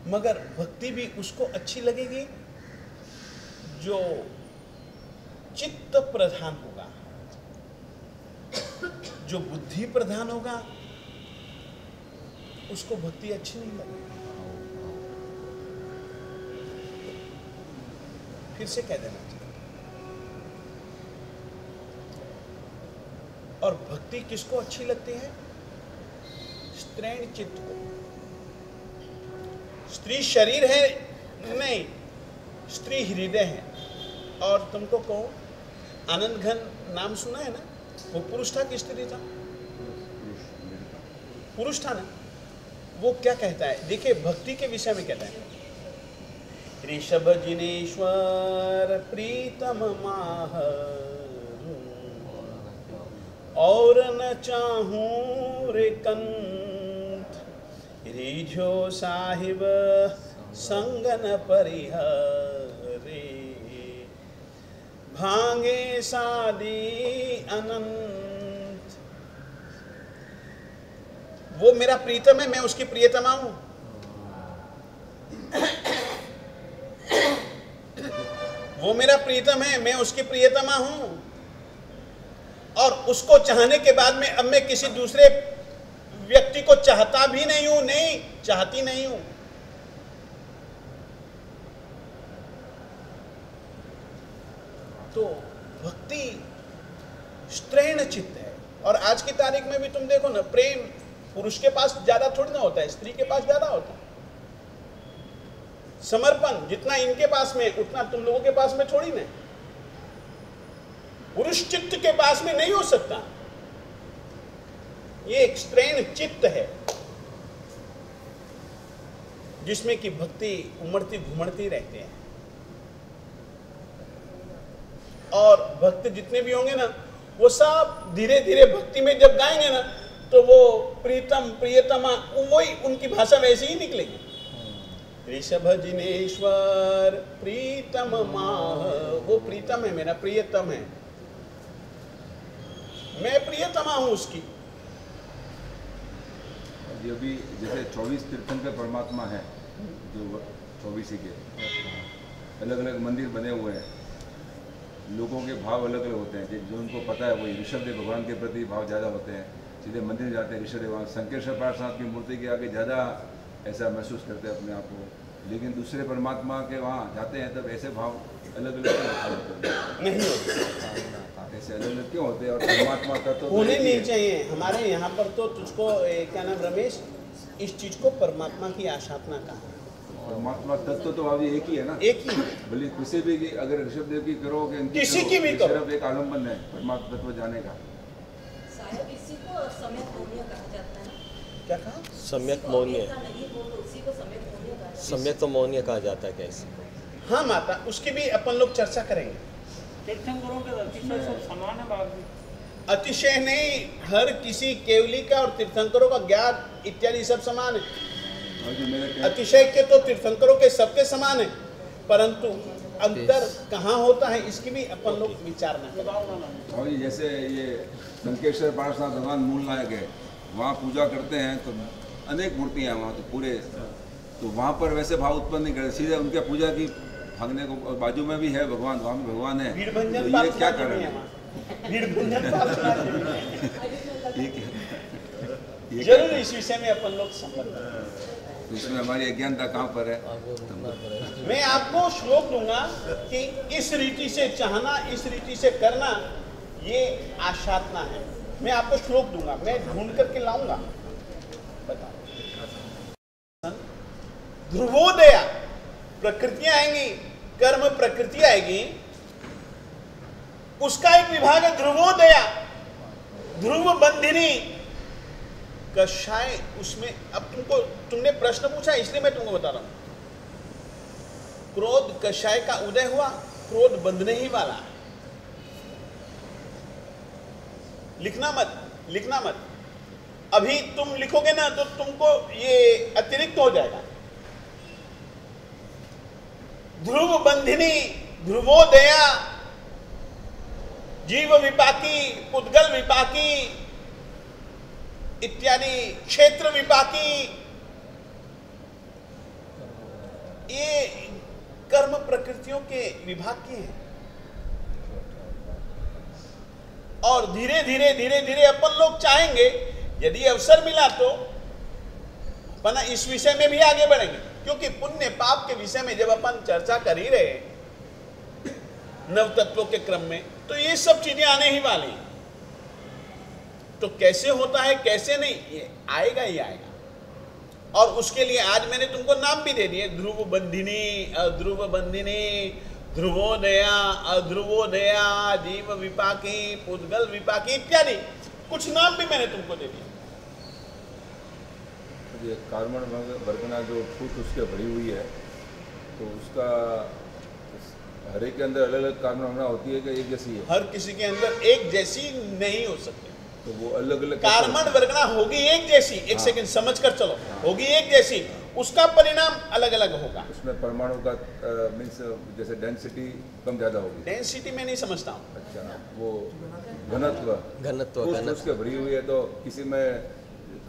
S1: मगर भक्ति भी उसको अच्छी लगेगी जो चित्त प्रधान होगा। जो बुद्धि प्रधान होगा उसको भक्ति अच्छी नहीं लगेगी। फिर से कह देना चाहिए। और भक्ति किसको अच्छी लगती है? स्त्रैण चित्त को। स्त्री शरीर है नहीं, स्त्री हृदय है। और तुमको कहो, आनंद घन नाम सुना है ना? वो पुरुष था कि स्त्री था? पुरुष था ना? वो क्या कहता है? देखिए भक्ति के विषय में कहता है, ऋषभ जिनेश्वर प्रीतम माह और न चाहूं रे कंठ, रिझो साहिब संगन परिहरे, भांगे सादी अनंत। वो मेरा प्रीतम है, मैं उसकी प्रियतमा हूं। वो मेरा प्रियतम है, मैं उसकी प्रियतमा हूं, और उसको चाहने के बाद में अब मैं किसी दूसरे व्यक्ति को चाहता भी नहीं हूं, नहीं चाहती नहीं हूं। तो भक्ति स्त्रैण चित्त है। और आज की तारीख में भी तुम देखो ना, प्रेम पुरुष के पास ज्यादा थोड़ी ना होता है, स्त्री के पास ज्यादा होता है। समर्पण जितना इनके पास में उतना तुम लोगों के पास में थोड़ी ना। पुरुष चित्त के पास में नहीं हो सकता। ये एक स्त्रैण चित्त है जिसमें कि भक्ति उमड़ती घुमड़ती रहते हैं। और भक्त जितने भी होंगे ना, वो सब धीरे धीरे भक्ति में जब गाएंगे ना, तो वो प्रीतम प्रियतमा, वही उनकी भाषा वैसे ही निकलेगी। ऋषभ जिनेश्वर प्रीतम माह, वो प्रीतम है, मेरा प्रियतम है, मैं प्रियतमा हूं उसकी।
S6: ये भी जैसे 24 तीर्थंकर परमात्मा है, जो 24 के अलग अलग मंदिर बने हुए हैं, लोगों के भाव अलग अलग होते हैं। जो उनको पता है वही ऋषभदेव भगवान के प्रति भाव ज़्यादा होते हैं, सीधे मंदिर जाते हैं ऋषभदेव भगवान। शंकरेश्वर पार्षद की मूर्ति के आगे ज़्यादा ऐसा महसूस करते हैं अपने आप को, लेकिन दूसरे परमात्मा के वहाँ जाते हैं तब ऐसे भाव अलग अलग नहीं होते। ऐसे अलग अलग क्यों होते हैं? और परमात्मा का तो
S1: होने नहीं चाहिए। हमारे यहाँ पर तो तुझको क्या नाम रमेश, इस चीज को परमात्मा की आशातना कहा।
S6: परमात्मा तत्व तो अभी एक ही है ना,
S1: एक ही।
S6: भले किसी भी अगर ऋषभदेव की करो कि
S1: किसी की भी करो,
S6: सिर्फ एक आलम्बन है परमात्मा तत्व जाने का।
S3: शायद इसी को सम्यक मौन्य कहा जाता है।
S1: क्या कहा?
S7: सम्यक मौन्य,
S3: नहीं वो तो उसी को सम्यक मौन्य कहा जाता है।
S7: सम्यक तो मौन्य कहा जाता है क्या इसी को?
S1: हाँ माता, उसकी भी अपन लोग चर्चा करेंगे।
S2: तीर्थंकरों के अतिशय सब समान है बाबू।
S1: अतिशय नहीं, हर किसी केवली का और तीर्थंकरों का ज्ञान इत्यादि सब समान है। अतिशय के तो तीर्थंकरों के सबके समान है, परंतु अंतर कहाँ होता है इसकी भी अपन लोग विचारना करें।
S6: और जैसे ये शंकरेश्वर पार्षद भगवान मूल नायक है, वहाँ पूजा करते हैं तो अनेक मूर्तियाँ वहाँ तो पूरे, तो वहाँ पर वैसे भाव उत्पन्न नहीं करते, सीधे उनके पूजा की भागने को। बाजू में भी है भगवान, वहाँ भी भगवान है, तो ये क्या कारण है?
S1: जरूर इस विषय में अपन लोग संबंध,
S6: इसमें हमारी अज्ञानता कहाँ पर है?
S1: मैं आपको श्लोक दूंगा कि इस रीति से चाहना, इस रीति से करना, ये आशातना है। मैं आपको श्लोक दूंगा, मैं ढूंढ करके लाऊंगा। बताओ, ध्रुवोदया प्रकृतियां आएंगी, कर्म प्रकृति आएगी, उसका एक विभाग है ध्रुवोदया, ध्रुव बंधिनी कषाय। उसमें अब तुमने प्रश्न पूछा इसलिए मैं तुमको बता रहा हूं। क्रोध कषाय का उदय हुआ, क्रोध बंधने ही वाला है। लिखना मत, लिखना मत। अभी तुम लिखोगे ना तो तुमको ये अतिरिक्त हो जाएगा। ध्रुव बंधिनी, ध्रुवोदया, जीव विपाकी, पुद्गल विपाकी इत्यादि, क्षेत्र विपाकी, ये कर्म प्रकृतियों के विभाग के हैं। और धीरे धीरे धीरे धीरे अपन लोग चाहेंगे, यदि अवसर मिला तो अपन इस विषय में भी आगे बढ़ेंगे, क्योंकि पुण्य पाप के विषय में जब अपन चर्चा कर ही रहे नव तत्वों के क्रम में, तो ये सब चीजें आने ही वाली हैं। तो कैसे होता है कैसे नहीं, ये आएगा ही आएगा। और उसके लिए आज मैंने तुमको नाम भी दे दिए, ध्रुव बंधिनी, अध्रुव बंधिनी, ध्रुवोदया, अध्रुवोदया, जीव विपाकी, पुद्गल विपाकी इत्यादि कुछ नाम भी मैंने तुमको दे दिए।
S6: ये कार्बन वर्गना जो फूट उसके भरी हुई है, तो उसका हर एक के अंदर अलग अलग कार्बन वर्गना होती है कि एक जैसी है?
S1: हर किसी के अंदर एक जैसी नहीं हो सकती,
S6: तो वो अलग अलग
S1: कार्बन वर्गना होगी एक जैसी। एक सेकंड समझ कर चलो, होगी एक जैसी, उसका परिणाम अलग अलग होगा।
S6: उसमें परमाणु का मीन्स जैसे डेंसिटी कम ज़्यादा होगी।
S1: डेंसिटी में नहीं समझता हूँ।
S6: अच्छा, वो घनत्व
S7: घनत्व
S6: उसके भरी हुई है, तो किसी में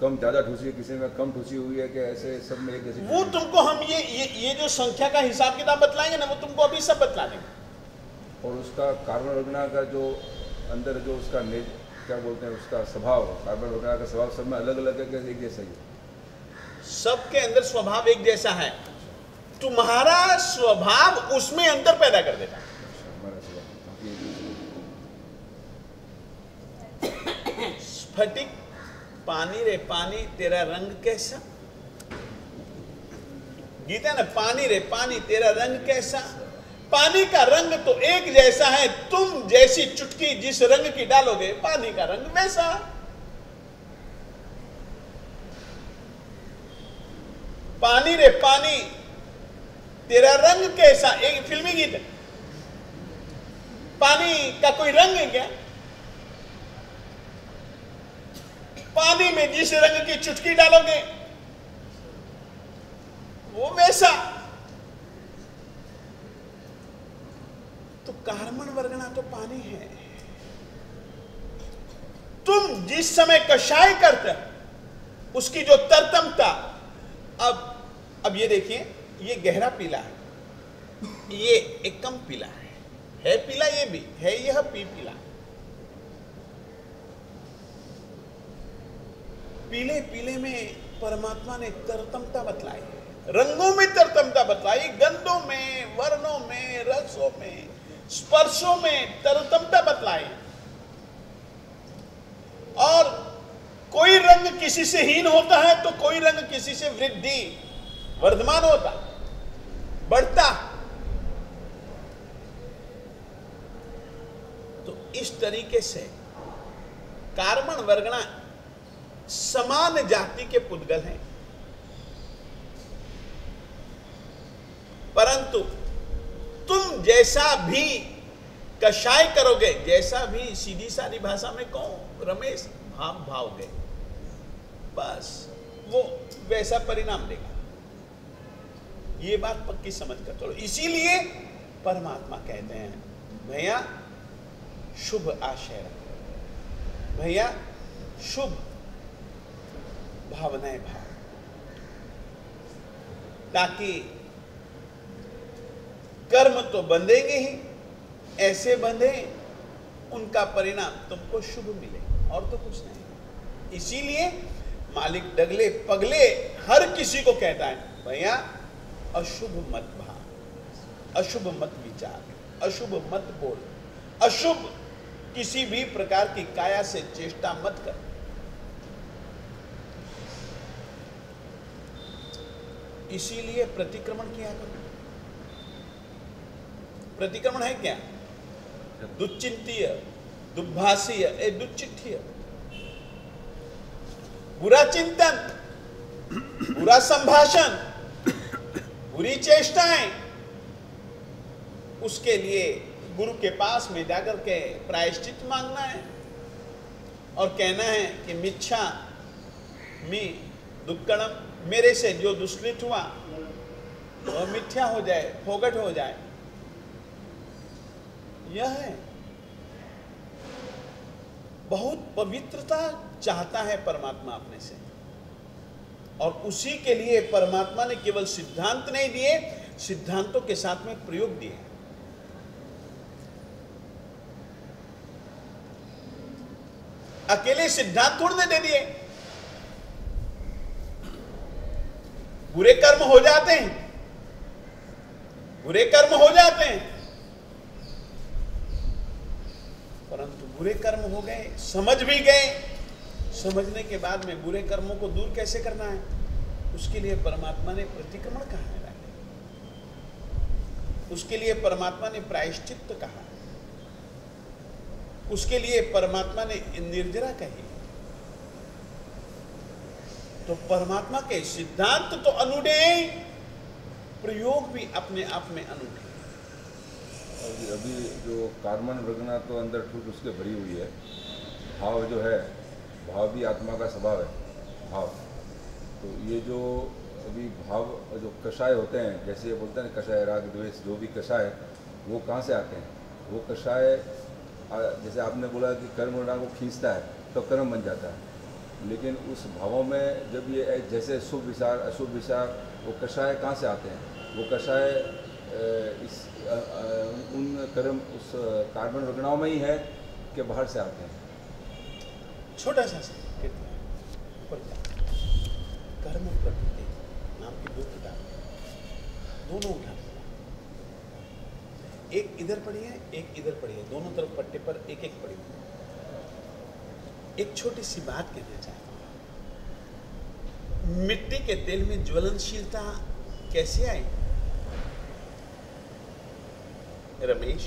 S6: कम ज़्यादा ठूसी है, किसी में कम ठूसी हुई है, कि ऐसे सब में एक जैसी?
S1: वो तुमको हम ये जो संख्या का हिसाब किताब बतलाएंगे ना, वो तुमको अभी सब बतला देंगे।
S6: और उसका कार्बन वर्गना का जो अंदर जो उसका क्या बोलते हैं उसका स्वभाव, कार्बन वर्गना का स्वभाव सब में अलग अलग है कि एक जैसा ही है?
S1: सबके अंदर स्वभाव एक जैसा है, तुम्हारा स्वभाव उसमें अंतर पैदा कर देता है।
S6: हमारा स्वभाव
S1: स्फटिक पानी रे पानी तेरा रंग कैसा, गीता ना, पानी रे पानी तेरा रंग कैसा। पानी का रंग तो एक जैसा है, तुम जैसी चुटकी जिस रंग की डालोगे पानी का रंग वैसा। पानी रे पानी तेरा रंग कैसा, एक फिल्मी गीत है। पानी का कोई रंग है क्या? पानी में जिस रंग की चुटकी डालोगे वो वैसा। तो कार्बन वर्गना तो पानी है। तुम जिस समय कषाय करते हो उसकी जो तरतमता, अब ये देखिए, ये गहरा पीला है, ये एक कम पीला है पीला, ये भी है, यह पीला। पीले पीले में परमात्मा ने तरतमता बतलाई, रंगों में तरतमता बतलाई, गंधों में, वर्णों में, रसों में, स्पर्शों में तरतमता बतलाई। और कोई रंग किसी से हीन होता है तो कोई रंग किसी से वृद्धि वर्धमान होता, बढ़ता। तो इस तरीके से कार्बन वर्गना समान जाति के पुद्गल हैं, परंतु तुम जैसा भी कषाय करोगे, जैसा भी सीधी सादी भाषा में कहो रमेश भाव भाओगे, बस वो वैसा परिणाम देगा। ये बात पक्की समझ कर चलो। इसीलिए परमात्मा कहते हैं भैया शुभ आशय रखो, भैया शुभ भावनाएं भाव, ताकि कर्म तो बंधेंगे ही, ऐसे बंधे उनका परिणाम तुमको शुभ मिले, और तो कुछ नहीं। इसीलिए मालिक डगले पगले हर किसी को कहता है भैया अशुभ मत भाव, अशुभ मत विचार, अशुभ मत बोल, अशुभ किसी भी प्रकार की काया से चेष्टा मत कर। इसीलिए प्रतिक्रमण किया करो। प्रतिक्रमण है क्या? दुश्चिंतीय, दुर्भाषीय, दुश्चिठीय, बुरा चिंतन, बुरा संभाषण, बुरी चेष्टाएं, उसके लिए गुरु के पास में जाकर के प्रायश्चित मांगना है और कहना है कि मिच्छा मी दुक्कड़म, मेरे से जो दुष्कृत हुआ वह मिथ्या हो जाए, फोगट हो जाए। यह है, बहुत पवित्रता चाहता है परमात्मा अपने से, और उसी के लिए परमात्मा ने केवल सिद्धांत नहीं दिए, सिद्धांतों के साथ में प्रयोग दिए। अकेले सिद्धांत थोड़े दे दिए। बुरे कर्म हो जाते हैं, बुरे कर्म हो जाते हैं, परंतु बुरे कर्म हो गए, समझ भी गए, समझने के बाद में बुरे कर्मों को दूर कैसे करना है, उसके लिए परमात्मा ने प्रतिक्रमण कहा है, उसके लिए परमात्मा ने प्रायश्चित कहा, उसके लिए परमात्मा ने निर्जरा कही। तो परमात्मा के सिद्धांत तो अनूठे, प्रयोग भी अपने आप में अनूठे।
S6: अभी जो कार्बन वर्गना तो अंदर ठूठ उसके भरी हुई है, भाव जो है, भाव भी आत्मा का स्वभाव है, भाव। तो ये जो अभी भाव जो कषाय होते हैं, जैसे ये बोलते हैं कषाय राग द्वेष, जो भी कषाय, वो कहाँ से आते हैं? वो कषाय, जैसे आपने बोला कि कर्म वर्णा को खींचता है तो कर्म बन जाता है, लेकिन उस भावों में जब ये जैसे शुभ विचार अशुभ विचार, वो कषाय कहाँ से आते हैं? वो कषाय उन कर्म उस कार्बन वर्गणाओं में ही है कि बाहर से आते हैं?
S1: छोटा सा संकेत है, ऊपर जा। कर्म प्रकृति नाम की 2 किताबें, दोनों उठा, एक इधर पड़ी है, एक इधर पड़ी है, दोनों तरफ पट्टे पर एक एक पड़ी है। एक छोटी सी बात कहना चाहता हूं, मिट्टी के तेल में ज्वलनशीलता कैसे आई? रमेश,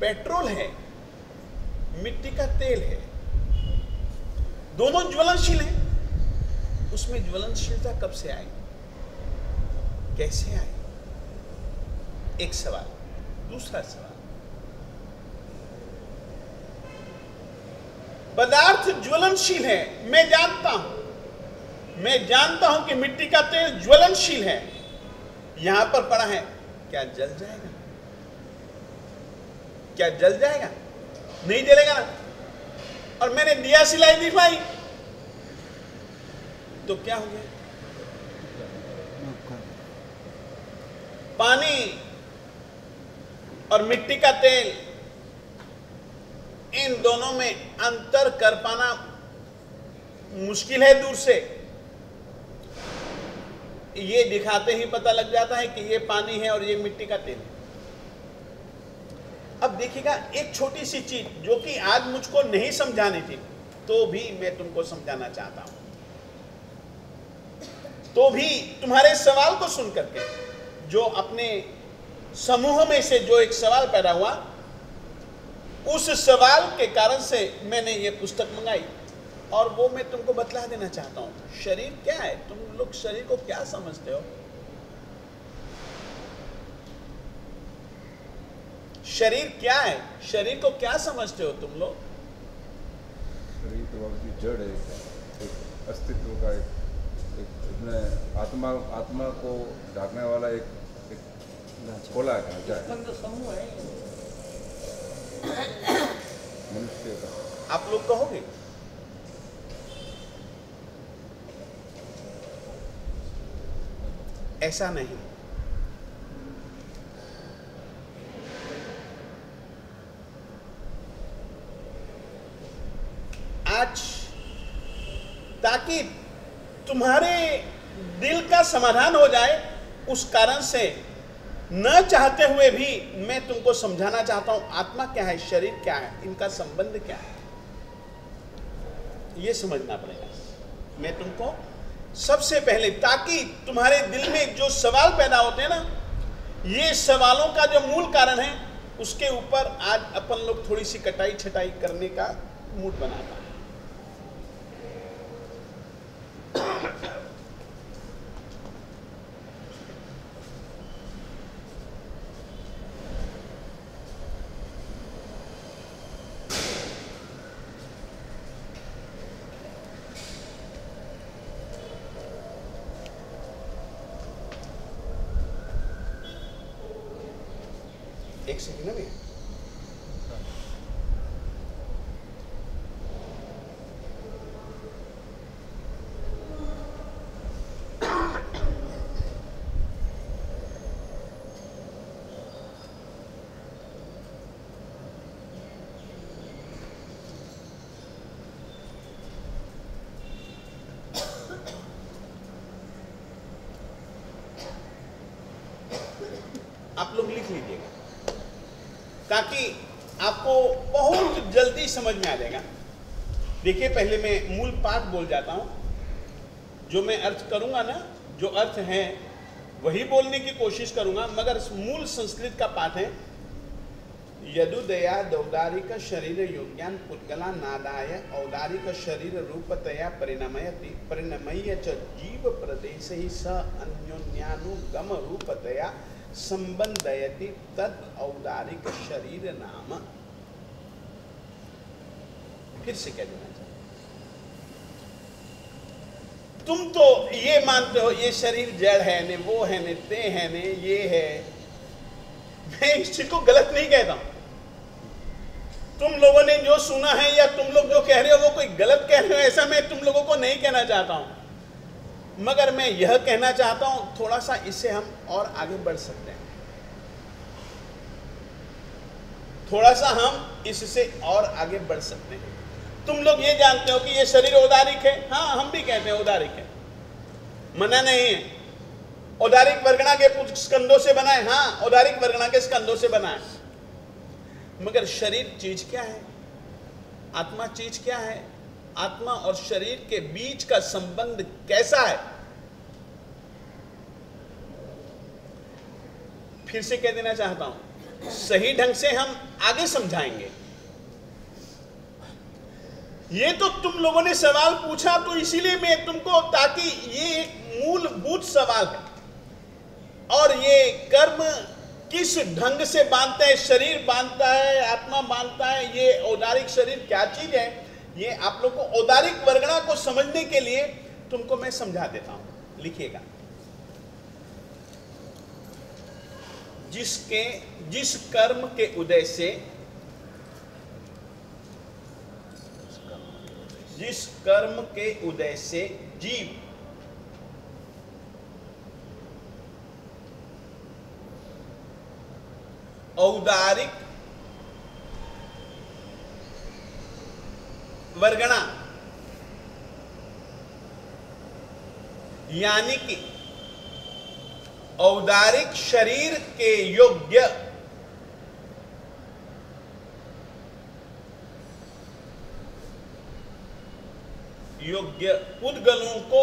S1: पेट्रोल है, मिट्टी का तेल है, दोनों ज्वलनशील हैं, उसमें ज्वलनशीलता कब से आई, कैसे आई? एक सवाल। दूसरा सवाल, पदार्थ ज्वलनशील है, मैं जानता हूं कि मिट्टी का तेल ज्वलनशील है, यहां पर पड़ा है, क्या जल जाएगा? क्या जल जाएगा? नहीं जलेगा ना। और मैंने दिया सिलाई दिखाई तो क्या हो गया? पानी और मिट्टी का तेल, इन दोनों में अंतर कर पाना मुश्किल है दूर से। ये दिखाते ही पता लग जाता है कि ये पानी है और ये मिट्टी का तेल है। अब देखिएगा, एक छोटी सी चीज जो कि आज मुझको नहीं समझानी थी, तो भी मैं तुमको समझाना चाहता हूं, तो भी तुम्हारे सवाल को सुन करके जो अपने समूह में से जो एक सवाल पैदा हुआ, उस सवाल के कारण से मैंने ये पुस्तक मंगाई और वो मैं तुमको बतला देना चाहता हूं। शरीर क्या है? तुम लोग शरीर को क्या समझते हो? शरीर क्या है? शरीर को क्या समझते हो तुम लोग?
S6: शरीर तो आपकी जड़ है, एक अस्तित्व का एक आत्मा को ढाकने वाला एक खोला है, ढांचा है
S2: समूह है
S6: मनुष्य का।
S1: आप लोग कहोगे ऐसा नहीं। आज ताकि तुम्हारे दिल का समाधान हो जाए, उस कारण से न चाहते हुए भी मैं तुमको समझाना चाहता हूं, आत्मा क्या है, शरीर क्या है, इनका संबंध क्या है, यह समझना पड़ेगा। मैं तुमको सबसे पहले, ताकि तुम्हारे दिल में जो सवाल पैदा होते हैं ना, ये सवालों का जो मूल कारण है, उसके ऊपर आज अपन लोग थोड़ी सी कटाई छटाई करने का मूड बनाता है। एक सेकंड ना भैया, आप लोग लिख लीजिएगा ताकि आपको बहुत जल्दी समझ में आ जाएगा। देखिए, पहले मैं मूल पाठ बोल जाता हूं, जो मैं अर्थ करूंगा ना, जो अर्थ है वही बोलने की कोशिश करूंगा, मगर मूल संस्कृत का पाठ है, यदुदया दौदारिक शरीर योग्यान पुद्गला नादाय औदारिक शरीर रूपतया परिणमयति परिणमय च जीव प्रदेश ही स अन्योन्यानुगम रूपतया संबंधयति तद औदारिक शरीर नाम। फिर से कह देना चाहिए, तुम तो ये मानते हो ये शरीर जड़ है ने, वो है ने, ते है ने, ये है। मैं इस चीज को गलत नहीं कहता हूं, तुम लोगों ने जो सुना है या तुम लोग जो कह रहे हो वो कोई गलत कह रहे हो, ऐसा मैं तुम लोगों को नहीं कहना चाहता हूं, मगर मैं यह कहना चाहता हूं, थोड़ा सा इससे हम और आगे बढ़ सकते हैं। थोड़ा सा हम इससे और आगे बढ़ सकते हैं। तुम लोग ये जानते हो कि ये शरीर औदारिक है, हाँ हम भी कहते हैं औदारिक है, मना नहीं है। औदारिक वर्गणा के स्कंदों से बना है, हाँ औदारिक वर्गणा के स्कंदों से बना है, मगर शरीर चीज क्या है, आत्मा चीज क्या है, आत्मा और शरीर के बीच का संबंध कैसा है, फिर से कह देना चाहता हूं, सही ढंग से हम आगे समझाएंगे। ये तो तुम लोगों ने सवाल पूछा तो इसीलिए मैं तुमको, ताकि ये एक मूलभूत सवाल है, और ये कर्म किस ढंग से बांधता है, शरीर बांधता है, आत्मा बांधता है, ये औदारिक शरीर क्या चीज है, ये आप लोग को औदारिक वर्गणा को समझने के लिए तुमको मैं समझा देता हूं। लिखिएगा, जिस कर्म के उदय से, जिस कर्म के उदय से जीव औदारिक वर्गणा यानी कि औदारिक शरीर के योग्य पुद्गलों को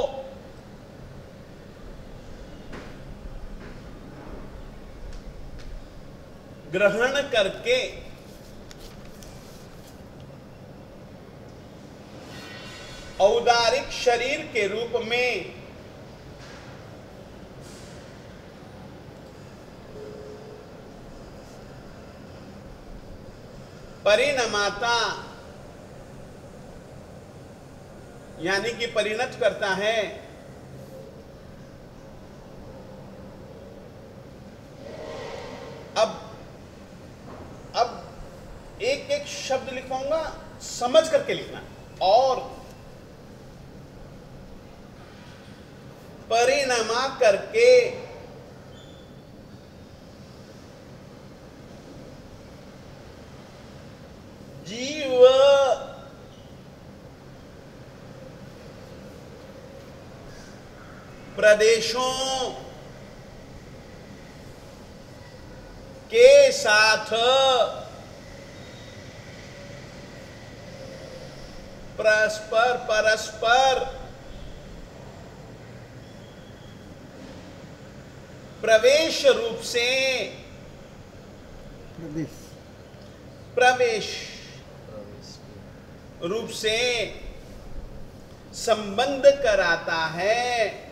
S1: ग्रहण करके औदारिक शरीर के रूप में परिणमाता यानी कि परिणत करता है। अब एक एक शब्द लिखवाऊंगा, समझ करके लिखना। और परिणमा करके जीव प्रदेशों के साथ परस्पर प्रवेश रूप से प्रवेश रूप से संबंध कराता है।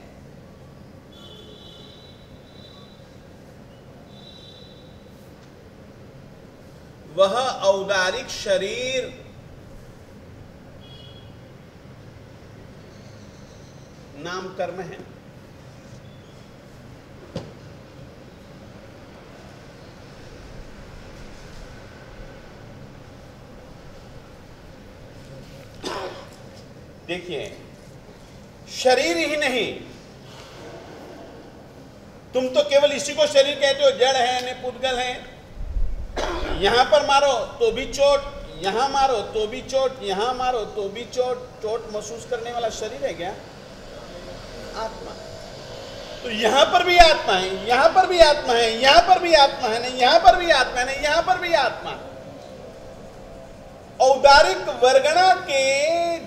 S1: वह औदारिक शरीर नाम कर्म है। देखिए, शरीर ही नहीं, तुम तो केवल इसी को शरीर कहते हो, जड़ है न पुद्गल है। यहां पर मारो तो भी चोट, यहां मारो तो भी चोट, यहां मारो तो भी चोट। चोट महसूस करने वाला शरीर है क्या? आत्मा। तो यहां पर भी आत्मा है, यहां पर भी आत्मा है, यहां पर भी आत्मा है, नहीं यहां पर भी आत्मा है, नहीं यहां पर भी आत्मा है। औदारिक वर्गणा के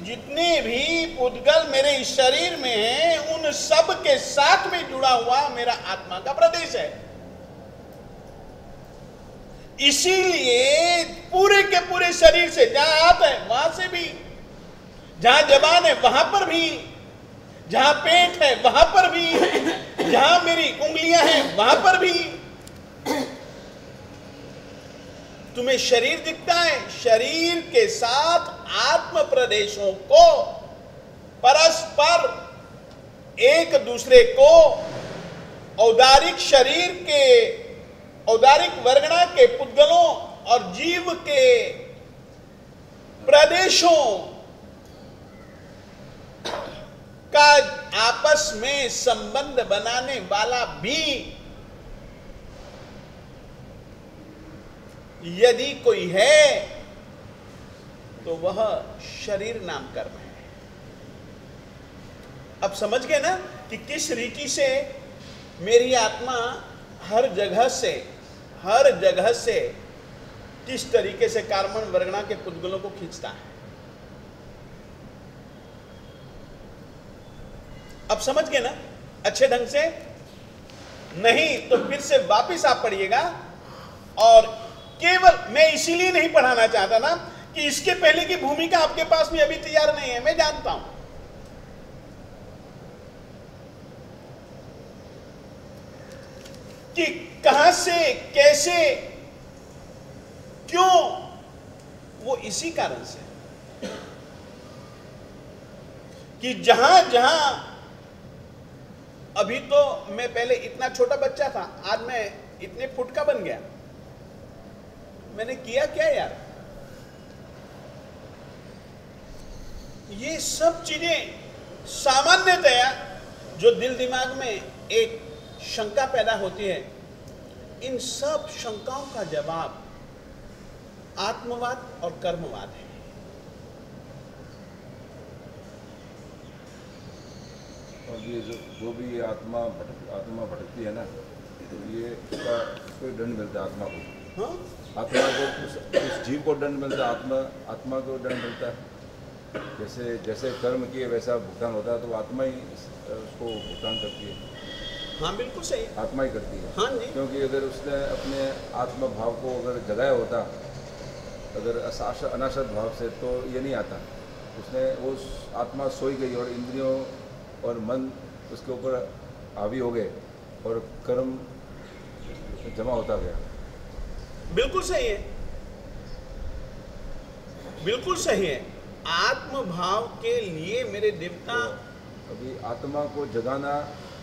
S1: जितने भी पुद्गल मेरे इस शरीर में हैं, उन सब के साथ में जुड़ा हुआ मेरा आत्मा का प्रदेश है। इसीलिए पूरे के पूरे शरीर से, जहां हाथ है वहां से भी, जहां जबान है वहां पर भी, जहां पेट है वहां पर भी, जहां मेरी उंगलियां हैं वहां पर भी। तुम्हें शरीर दिखता है, शरीर के साथ आत्म प्रदेशों को परस्पर एक दूसरे को औदारिक शरीर के, औदारिक वर्गणा के पुद्गलों और जीव के प्रदेशों का आपस में संबंध बनाने वाला भी यदि कोई है तो वह शरीर नाम कर्म है। अब समझ गए ना कि किस रीति से मेरी आत्मा हर जगह से किस तरीके से कार्बन वर्गणा के पुद्गलों को खींचता है। अब समझ गए ना अच्छे ढंग से? नहीं तो फिर से वापिस आप पढ़िएगा। और केवल मैं इसीलिए नहीं पढ़ाना चाहता ना कि इसके पहले की भूमिका आपके पास में अभी तैयार नहीं है, मैं जानता हूं। कि कहां से, कैसे, क्यों, वो इसी कारण से कि जहां जहां अभी तो मैं पहले इतना छोटा बच्चा था, आज मैं इतने फुट का बन गया। मैंने किया क्या यार? ये सब चीजें सामान्यतया जो दिल दिमाग में एक शंका पैदा होती है, इन सब शंकाओं का जवाब आत्मवाद और कर्मवाद है।
S6: और ये जो भी ये आत्मा भटकती है ना, तो ये इसका कोई दंड मिलता है आत्मा को।
S1: हाँ?
S6: आत्मा को उस जीव को दंड मिलता है, आत्मा को दंड मिलता है। जैसे कर्म किए वैसा भुगतान होता है, तो आत्मा ही उसको भुगतान करती है।
S1: हाँ बिल्कुल सही,
S6: आत्मा ही करती है।
S1: हाँ जी।
S6: क्योंकि अगर उसने अपने आत्मा भाव को अगर जगाया होता, अगर अनासक्त भाव से, तो ये नहीं आता। उसने वो आत्मा सोई गई और इंद्रियों और मन उसके ऊपर हावी हो गए और कर्म जमा होता गया।
S1: बिल्कुल सही है, बिल्कुल सही है। आत्म भाव के लिए मेरे देवता,
S6: तो अभी आत्मा को जगाना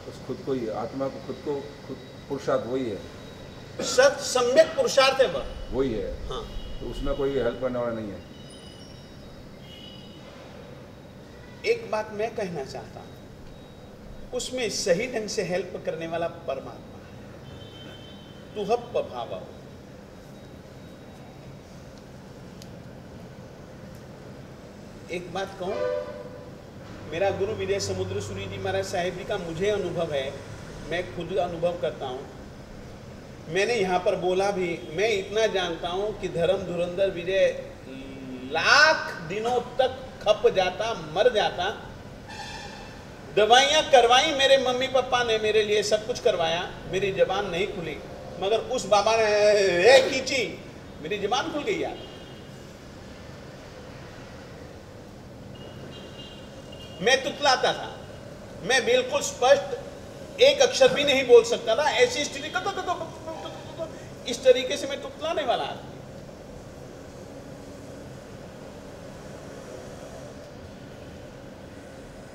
S6: उस खुद को ही, आत्मा को खुद पुरुषार्थ वही है,
S1: सत सम्यक पुरुषार्थ है
S6: वही है।
S1: हाँ।
S6: तो उसमें कोई हेल्प करने वाला नहीं है।
S1: एक बात मैं कहना चाहता हूं, उसमें सही ढंग से हेल्प करने वाला परमात्मा है। तुहप भाव। एक बात कहूं, मेरा गुरु विजय समुद्र सूरी जी महाराज साहिब जी का मुझे अनुभव है, मैं खुद अनुभव करता हूं। मैंने यहाँ पर बोला भी, मैं इतना जानता हूं कि धर्म धुरंधर विजय लाख दिनों तक खप जाता, मर जाता। दवाइयाँ करवाई मेरे मम्मी पापा ने, मेरे लिए सब कुछ करवाया, मेरी जबान नहीं खुली। मगर उस बाबा ने खींची, मेरी जबान खुल गई यार। मैं तुतलाता था, मैं बिल्कुल स्पष्ट एक अक्षर भी नहीं बोल सकता था। ऐसी स्थिति इस तरीके से मैं तुतलाने वाला आदमी।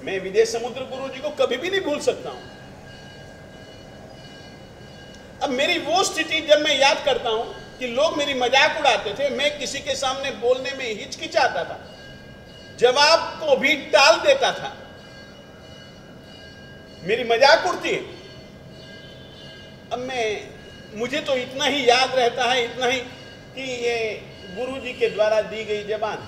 S1: मैं विजय समुद्र गुरु जी को कभी भी नहीं भूल सकता हूं। अब मेरी वो स्थिति जब मैं याद करता हूं कि लोग मेरी मजाक उड़ाते थे, मैं किसी के सामने बोलने में हिचकिचाता था, जवाब को भी टाल देता था, मेरी मजाक उड़ती है। अब मुझे तो इतना ही याद रहता है, इतना ही कि ये गुरु जी के द्वारा दी गई जबान,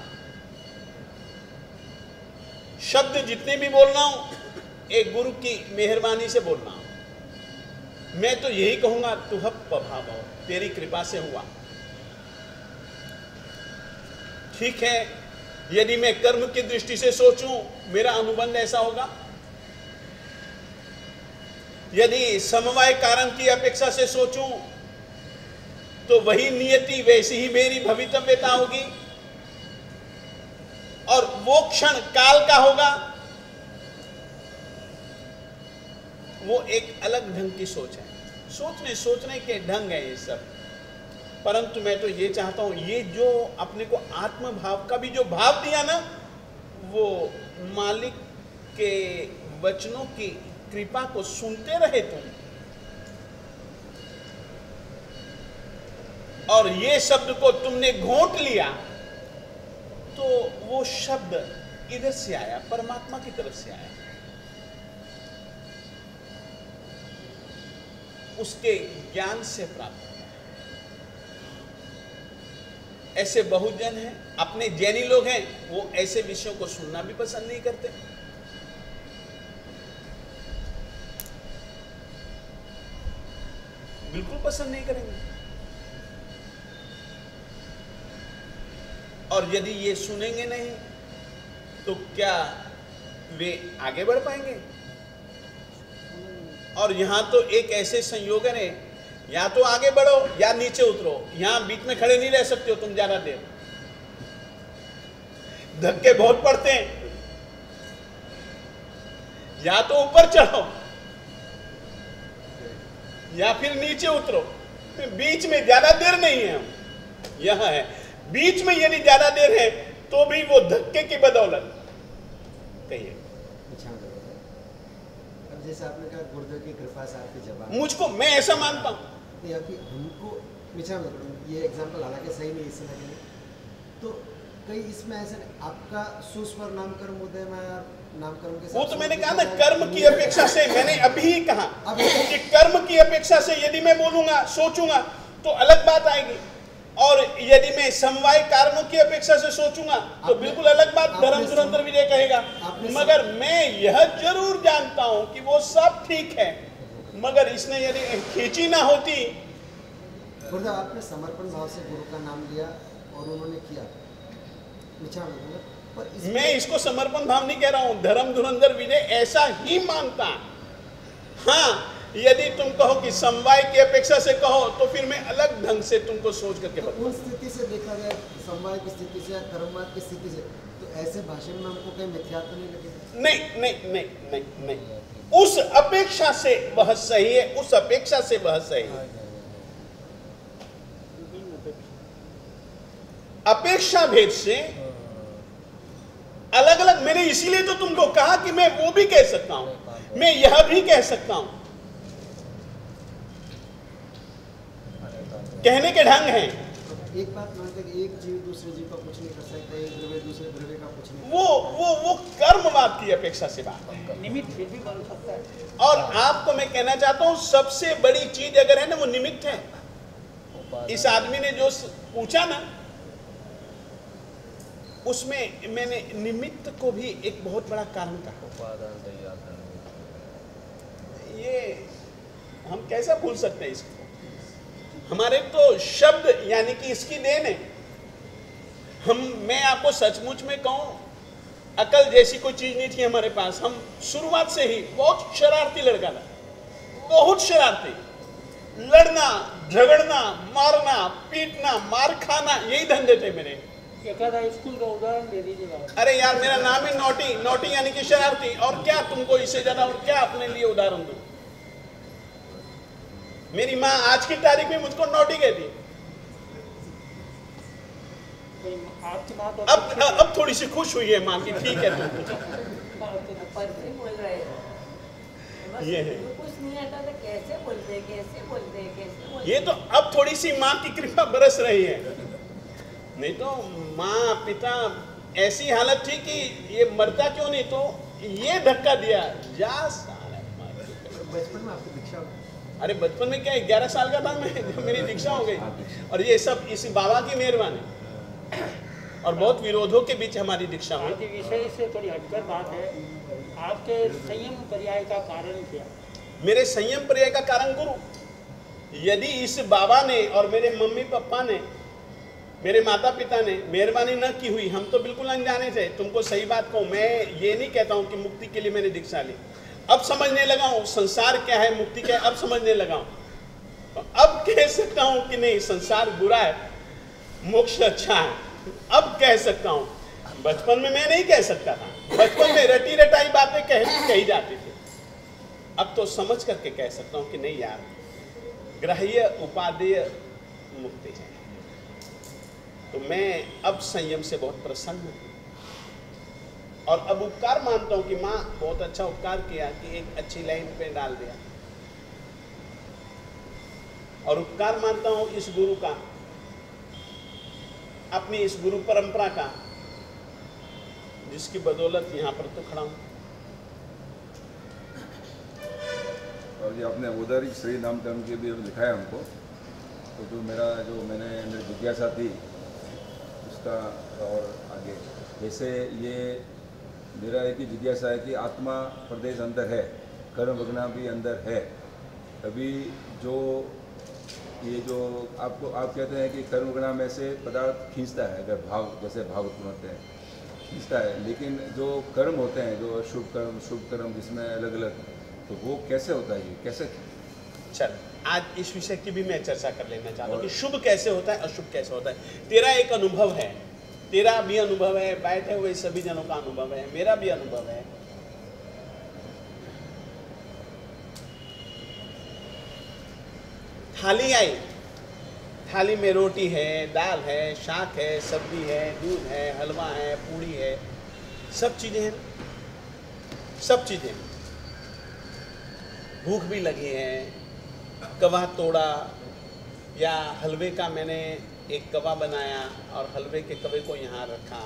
S1: शब्द जितने भी बोल रहा हूं एक गुरु की मेहरबानी से बोल रहा हूं। मैं तो यही कहूंगा, तुहप भाव, तेरी कृपा से हुआ। ठीक है, यदि मैं कर्म की दृष्टि से सोचूं, मेरा अनुबंध ऐसा होगा। यदि समवाय कारण की अपेक्षा से सोचूं, तो वही नियति, वैसी ही मेरी भवितव्यता होगी। और वो क्षण काल का होगा, वो एक अलग ढंग की सोच है। सोचने के ढंग है ये सब। परंतु मैं तो ये चाहता हूं, ये जो अपने को आत्म भाव का भी जो भाव दिया ना, वो मालिक के वचनों की कृपा को सुनते रहे तुम, और ये शब्द को तुमने घोंट लिया, तो वो शब्द इधर से आया, परमात्मा की तरफ से आया, उसके ज्ञान से प्राप्त। ऐसे बहुत जन हैं, अपने जैनी लोग हैं, वो ऐसे विषयों को सुनना भी पसंद नहीं करते। बिल्कुल पसंद नहीं करेंगे। और यदि ये सुनेंगे नहीं तो क्या वे आगे बढ़ पाएंगे? और यहां तो एक ऐसे संयोजन है, या तो आगे बढ़ो या नीचे उतरो, यहां बीच में खड़े नहीं रह सकते हो तुम ज्यादा देर। धक्के बहुत पड़ते हैं, या तो ऊपर चढ़ो या फिर नीचे उतरो, बीच में ज्यादा देर नहीं है। हम यहां है, बीच में यदि ज्यादा देर है तो भी वो धक्के की बदौलत। कहिए।
S4: अब जैसे आपने कहा गुरुदेव की कृपा से आपके जवाब,
S1: मुझको, मैं ऐसा मानता हूं।
S4: नहीं अभी हमको ये एग्जाम्पल हालांकि सही नहीं इससे लगे, तो कई इसमें ऐसे आपका सुस्वर नामकर्म उदय में नामकर्म के साथ,
S1: वो तो मैंने कहा ना, कर्म की अपेक्षा से, मैंने अभी ही कहा कि कर्म की अपेक्षा से यदि मैं बोलूंगा, सोचूंगा तो अलग बात आएगी, और यदि मैं समवाय कारणों की अपेक्षा से सोचूंगा तो बिल्कुल अलग बात धर्म धुरंधर विजय कहेगा। मगर मैं यह जरूर जानता हूं कि वो सब ठीक है, मगर इसने यदि खींची ना होती।
S4: गुरुदेव आपने समर्पण भाव से गुरु का नाम लिया और उन्होंने किया, पर
S1: मैं इसको समर्पण भाव नहीं कह रहा हूं, धर्म धुरंधर विजय ऐसा ही मानता। हाँ, यदि तुम कहो कि समवाय की अपेक्षा से कहो तो फिर मैं अलग ढंग से तुमको सोच करके
S4: तो उन स्थिति से देखा जाए, समवाय की स्थिति से या कर्मवाद की स्थिति से, तो ऐसे भाषण में हमको कहीं मिथ्यात्व नहीं लगेगा?
S1: नहीं नहीं नहीं नहीं नहीं, उस अपेक्षा से वह सही है, उस अपेक्षा से वह सही है। अपेक्षा भेद से अलग अलग, मैंने इसीलिए तो तुमको कहा कि मैं वो भी कह सकता हूं, मैं यह भी कह सकता हूं। कहने के ढंग हैं।
S4: एक बात मानते कि एक जीव दूसरे जीव का कुछ नहीं कर सकता, एक द्रव्य दूसरे द्रव्य का कुछ नहीं,
S1: वो कर्मवाद की अपेक्षा से बात है।
S2: निमित्त फिर भी बन सकता है।
S1: और आपको मैं कहना चाहता हूं, सबसे बड़ी चीज अगर है ना, वो निमित्त है। इस आदमी ने जो पूछा ना, उसमें मैंने निमित्त को भी एक बहुत बड़ा कारण कहा। ये हम कैसा भूल सकते हैं इसको? हमारे तो शब्द यानी कि इसकी देन है। मैं आपको सचमुच में कहूं, अकल जैसी कोई चीज नहीं थी हमारे पास। हम शुरुआत से ही बहुत शरारती लड़का था, बहुत शरारती। लड़ना, झगड़ना, मारना, पीटना, मार खाना, यही धंधे थे मेरे।
S2: एक आधा स्कूल का उदाहरण दे दीजिए।
S1: अरे यार, मेरा नाम ही नोटी, नोटी यानी कि शरारती। और क्या तुमको इससे ज्यादा और क्या अपने लिए उदाहरण दूं? मेरी माँ आज की तारीख में मुझको नोटी कहती।
S2: आपकी माँ तो
S1: अब थोड़ी सी खुश हुई है माँ की, ठीक है तुम
S3: बोल रहे हैं,
S1: ये है।
S3: कुछ नहीं आता तो कैसे बोलते, कैसे बोलते, कैसे बोलते।
S1: ये तो अब थोड़ी सी माँ की कृपा बरस रही है, नहीं तो माँ पिता ऐसी हालत थी कि ये मरता क्यों नहीं, तो ये धक्का दिया जा साला।
S4: बचपन में आपकी दीक्षा?
S1: अरे बचपन में क्या, 11 साल का था मैं जब मेरी दीक्षा हो गई। और ये सब इस बाबा की मेहरबानी, और बहुत विरोधों के बीच हमारी दीक्षा हुई।
S2: आज विषय से थोड़ी हटकर बात है, आपके संयम पर्याय का कारण क्या?
S1: मेरे संयम पर्याय का कारण गुरु। यदि इस बाबा ने और मेरे मम्मी पापा ने, मेरे माता पिता ने मेहरबानी न की हुई, हम तो बिल्कुल अनजाने थे। तुमको सही बात कहूँ, मैं ये नहीं कहता हूँ कि मुक्ति के लिए मैंने दीक्षा ली। अब समझने लगा हूँ संसार क्या है, मुक्ति क्या है, अब समझने लगा हूँ। तो अब कह सकता हूँ कि नहीं, संसार बुरा है, मोक्ष अच्छा है। अब कह सकता हूँ। बचपन में मैं नहीं कह सकता था, बचपन में रटी रटाई बातें कही जाती थी। अब तो समझ करके कह सकता हूँ कि नहीं यार, ग्राह्य उपादेय मुक्ति है। तो मैं अब संयम से बहुत प्रसन्न हूँ, और अब उपकार मानता हूँ कि माँ बहुत अच्छा उपकार किया कि एक अच्छी लाइन पे डाल दिया। और उपकार मानता हूँ इस गुरु का, अपनी इस गुरु परंपरा का, जिसकी बदौलत यहाँ पर तो खड़ा हूँ।
S6: और ये आपने उदारी श्री नामकर्म के भी लिखा है हमको, तो जो मेरी जिज्ञासा थी उसका और आगे जैसे ये मेरा एक ही जिज्ञासा है कि आत्मा प्रदेश अंदर है, कर्म वगना भी अंदर है। अभी जो ये जो आपको आप कहते हैं कि कर्म वगना में से पदार्थ खींचता है, अगर भाव जैसे भाव उत्पन्न होते हैं खींचता है, लेकिन जो कर्म होते हैं जो शुभ कर्म जिसमें अलग अलग, तो वो कैसे होता है, ये कैसे?
S1: चल आज इस विषय की भी मैं चर्चा कर लेना चाहता हूँ कि शुभ कैसे होता है, अशुभ कैसे होता है। तेरा एक अनुभव है, तेरा भी अनुभव है, बैठे हुए सभी जनों का अनुभव है, मेरा भी अनुभव है। थाली आई, थाली में रोटी है, दाल है, शाक है, सब्जी है, दूध है, हलवा है, पूड़ी है, सब चीजें हैं, सब चीजें। भूख भी लगी है, कवा तोड़ा या हलवे का मैंने एक कवा बनाया और हलवे के कवे को यहाँ रखा।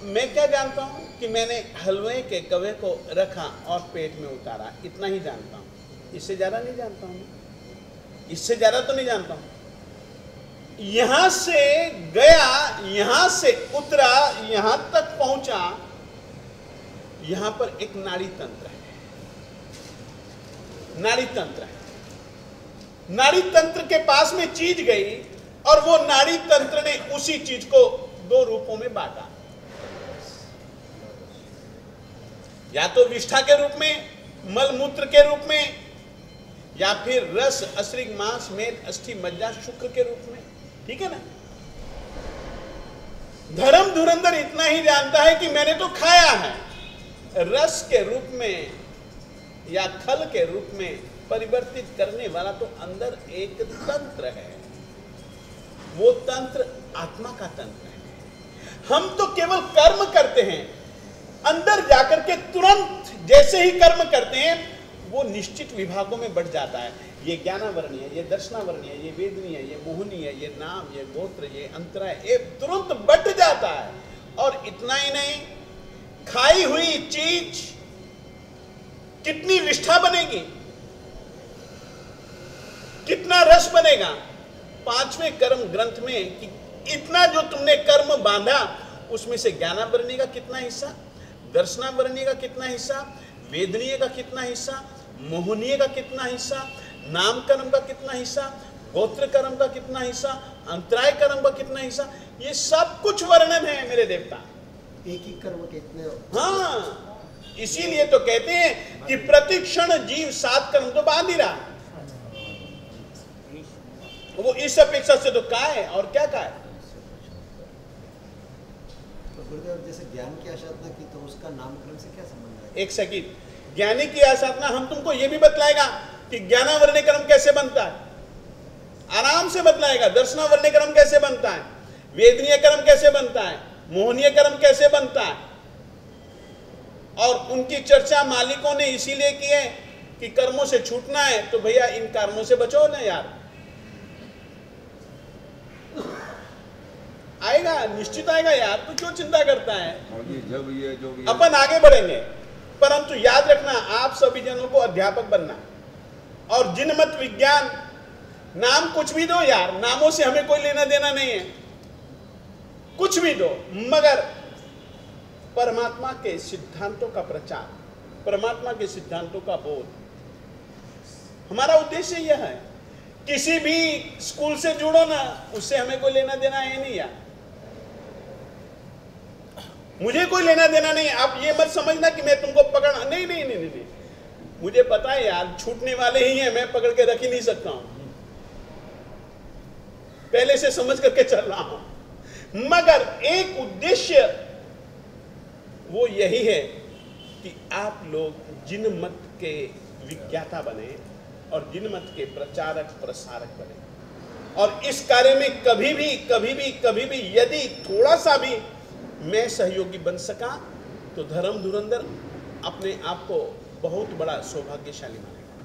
S1: मैं क्या जानता हूँ कि मैंने हलवे के कवे को रखा और पेट में उतारा, इतना ही जानता हूँ, इससे ज़्यादा नहीं जानता हूँ, इससे ज़्यादा तो नहीं जानता हूँ। यहाँ से गया, यहाँ से उतरा, यहाँ तक पहुँचा, यहाँ पर एक नाड़ी तंत्र है, नाड़ी तंत्र है। नाड़ी तंत्र के पास में चीज गई और वो नाड़ी तंत्र ने उसी चीज को दो रूपों में बांटा, या तो विष्ठा के रूप में, मलमूत्र के रूप में, या फिर रस, अश्रिक, मांस, मेद, अस्थि, मज्जा, शुक्र के रूप में। ठीक है ना? धर्म धुरंधर इतना ही जानता है कि मैंने तो खाया है। रस के रूप में या खल के रूप में परिवर्तित करने वाला तो अंदर एक तंत्र है, वो तंत्र आत्मा का तंत्र है। हम तो केवल कर्म करते हैं, अंदर जाकर के तुरंत जैसे ही कर्म करते हैं वो निश्चित विभागों में बढ़ जाता है। ये ज्ञानावरणीय है, ये दर्शनावरणीय है, ये वेदनीय है, ये मोहनीय है, ये नाम, ये गोत्र, ये अंतरा, ये तुरंत बढ़ जाता है। और इतना ही नहीं, खाई हुई चीज कितनी विष्ठा बनेगी, कितना रस बनेगा। पांचवें कर्म ग्रंथ में कि इतना जो तुमने कर्म बांधा उसमें से ज्ञानावरणीय का कितना हिस्सा, दर्शनावरणीय का कितना हिस्सा, वेदनीय का कितना हिस्सा, मोहनीय का कितना हिस्सा, नाम कर्म का कितना हिस्सा, गोत्र कर्म का कितना हिस्सा, अंतराय कर्म का कितना हिस्सा, ये सब कुछ वर्णन है मेरे देवता।
S4: एक ही कर्म के इतने।
S1: हाँ, इसीलिए तो कहते हैं कि प्रतिक्षण जीव 7 कर्म तो बांध ही रहा, वो इस अपेक्षा से तो का है और क्या का है।
S4: तो गुरुदेव जैसे ज्ञान की आसाधना की तो उसका नामकरण से क्या संबंध है?
S1: एक सेकंड, ज्ञानी की आसाधना हम तुमको ये भी बतलाएगा कि ज्ञानावरणीय कर्म कैसे बनता है, आराम से बतलाएगा। दर्शनावरणीय कर्म कैसे बनता है, वेदनीय कर्म कैसे बनता है, मोहनीय कर्म कैसे बनता है। और उनकी चर्चा मालिकों ने इसीलिए की है कि कर्मों से छूटना है तो भैया इन कर्मों से बचो ना यार। आएगा, निश्चित आएगा यार, तू क्यों चिंता करता है।
S6: जब ये जो
S1: अपन आगे बढ़ेंगे, परंतु याद रखना आप सभी जनों को अध्यापक बनना। और जिनमत विज्ञान, नाम कुछ भी दो यार, नामों से हमें कोई लेना देना नहीं है, कुछ भी दो, मगर परमात्मा के सिद्धांतों का प्रचार, परमात्मा के सिद्धांतों का बोध, हमारा उद्देश्य यह है। किसी भी स्कूल से जुड़ो ना, उससे हमें कोई लेना देना है नहीं यार, मुझे कोई लेना देना नहीं। आप ये मत समझना कि मैं तुमको पकड़ना, नहीं नहीं नहीं नहीं, मुझे पता है यार छूटने वाले ही हैं, मैं पकड़ के रख ही नहीं सकता हूं, पहले से समझ करके चल रहा हूं। मगर एक उद्देश्य वो यही है कि आप लोग जिन मत के विज्ञाता बने और जिन मत के प्रचारक प्रसारक बने। और इस कार्य में कभी भी यदि थोड़ा सा भी मैं सहयोगी बन सका तो धर्म धुरंधर अपने आप को बहुत बड़ा सौभाग्यशाली मानेगा।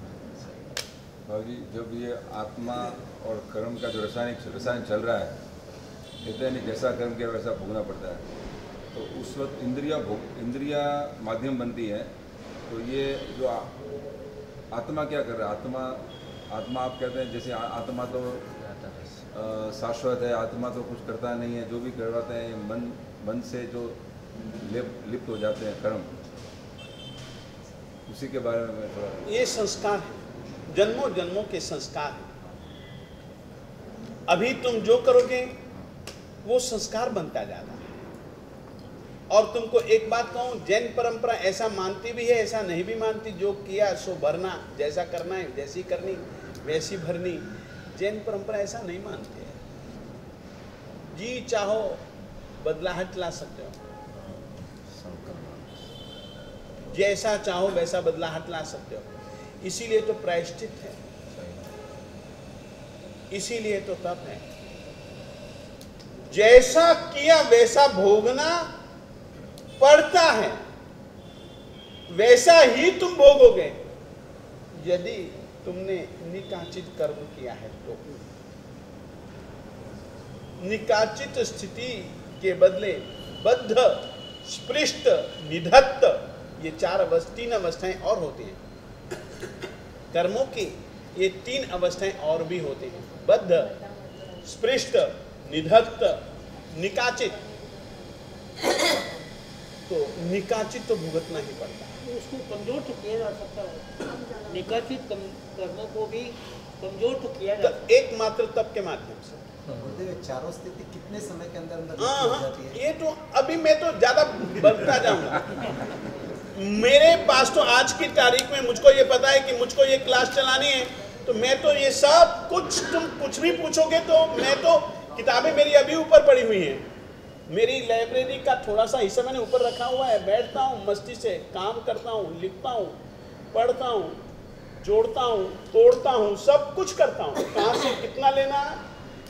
S6: बाबूजी, जब ये आत्मा और कर्म का जो रसायन चल रहा है, कहते हैं जैसा कर्म किया वैसा भोगना पड़ता है, तो उस वक्त इंद्रिया माध्यम बनती है। तो ये जो आत्मा क्या कर रहा है, आत्मा आप कहते हैं जैसे आत्मा तो शाश्वत है, आत्मा तो कुछ करता नहीं है, जो भी करवाते हैं मन से जो लिप्त हो जाते हैं कर्म, उसी के बारे में मैं थोड़ा।
S1: ये संस्कार है, जन्मों जन्मों के संस्कार है। अभी तुम जो करोगे वो संस्कार बनता जाता है। और तुमको एक बात कहूं, जैन परंपरा ऐसा मानती भी है, ऐसा नहीं भी मानती। जो किया सो भरना, जैसा करना है जैसी करनी वैसी भरनी। जैन परंपरा ऐसा नहीं मानती है। जी चाहो बदलाहट ला सकते हो, जैसा चाहो वैसा बदलाहट ला सकते हो। इसीलिए तो प्रायश्चित है, इसीलिए तो तप है। जैसा किया वैसा भोगना पड़ता है, वैसा ही तुम भोगोगे यदि तुमने निकाचित कर्म किया है तो। निकाचित स्थिति के बदले बद्ध, स्पृष्ट, निधत्त, ये तीन अवस्थाएं और होती हैं। कर्मों की ये 3 अवस्थाएं और भी होती हैं, बद्ध, स्पृष्ट, निधत्त, निकाचित। तो निकाचित तो भुगतना ही पड़ता है।
S2: उसको कमजोर तो किया जा सकता है, निकाचित कर्मों को भी कमजोर तो किया जा सकता है।
S1: एकमात्र तप के माध्यम से।
S4: चारों स्थिति कितने समय के अंदर
S1: हो जाती है? ये तो अभी मैं तो ज्यादा बढ़ता जाऊंगा। मेरे पास तो आज की तारीख में मुझको ये पता है कि मुझको ये क्लास चलानी है, तो मैं तो ये सब कुछ, तुम कुछ भी पूछोगे तो मैं तो, किताबें मेरी अभी ऊपर पड़ी हुई हैं। मेरी लाइब्रेरी का थोड़ा सा हिस्सा मैंने ऊपर रखा हुआ है। बैठता हूँ, मस्ती से काम करता हूँ, लिखता हूँ, पढ़ता हूँ, जोड़ता हूँ, तोड़ता हूँ, सब कुछ करता हूँ। कहाँ से कितना लेना,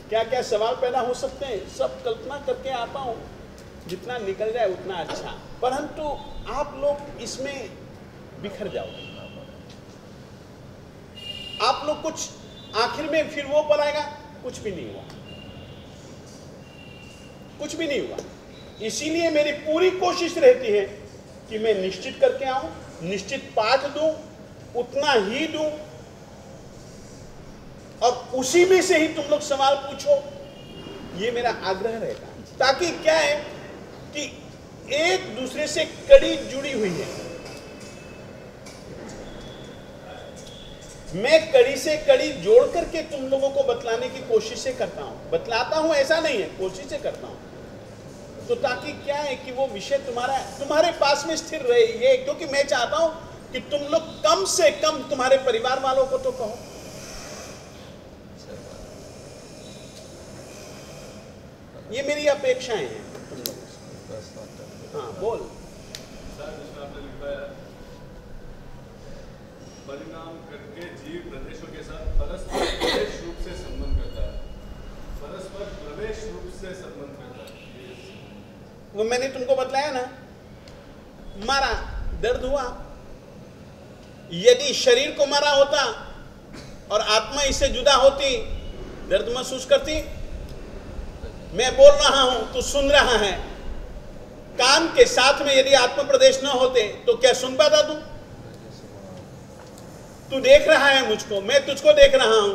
S1: क्या क्या सवाल पैदा हो सकते हैं, सब कल्पना करके आता हूँ। जितना निकल जाए उतना अच्छा, परंतु आप लोग इसमें बिखर जाओगे। आप लोग कुछ आखिर में फिर वो पल आएगा, कुछ भी नहीं हुआ, कुछ भी नहीं हुआ। इसीलिए मेरी पूरी कोशिश रहती है कि मैं निश्चित करके आऊं, निश्चित पाठ दूं, उतना ही दूं, और उसी में से ही तुम लोग सवाल पूछो। ये मेरा आग्रह रहेगा, ताकि क्या है कि एक दूसरे से कड़ी जुड़ी हुई है। मैं कड़ी से कड़ी जोड़ करके तुम लोगों को बतलाने की कोशिश से करता हूं। बतलाता हूं ऐसा नहीं है, कोशिश से करता हूं। तो ताकि क्या है कि वो विषय तुम्हारे पास में स्थिर रहे। ये क्योंकि मैं चाहता हूं कि तुम लोग कम से कम तुम्हारे परिवार वालों को तो कहो। ये मेरी अपेक्षाएं हैं तुम लोगों से। हाँ बोल।
S8: परिणाम करके जीव प्रदेशों के साथ परस्पर प्रवेश रूप से संबंध करता है, परस्पर प्रवेश रूप से संबंध करता है।
S1: वो मैंने तुमको बतलाया ना, मारा, दर्द हुआ। यदि शरीर को मारा होता और आत्मा इससे जुदा होती, दर्द महसूस करती। मैं बोल रहा हूं, तू सुन रहा है। कान के साथ में यदि आत्मा प्रदेश न होते तो क्या सुन पाता तू? तू देख रहा है मुझको, मैं तुझको देख रहा हूं।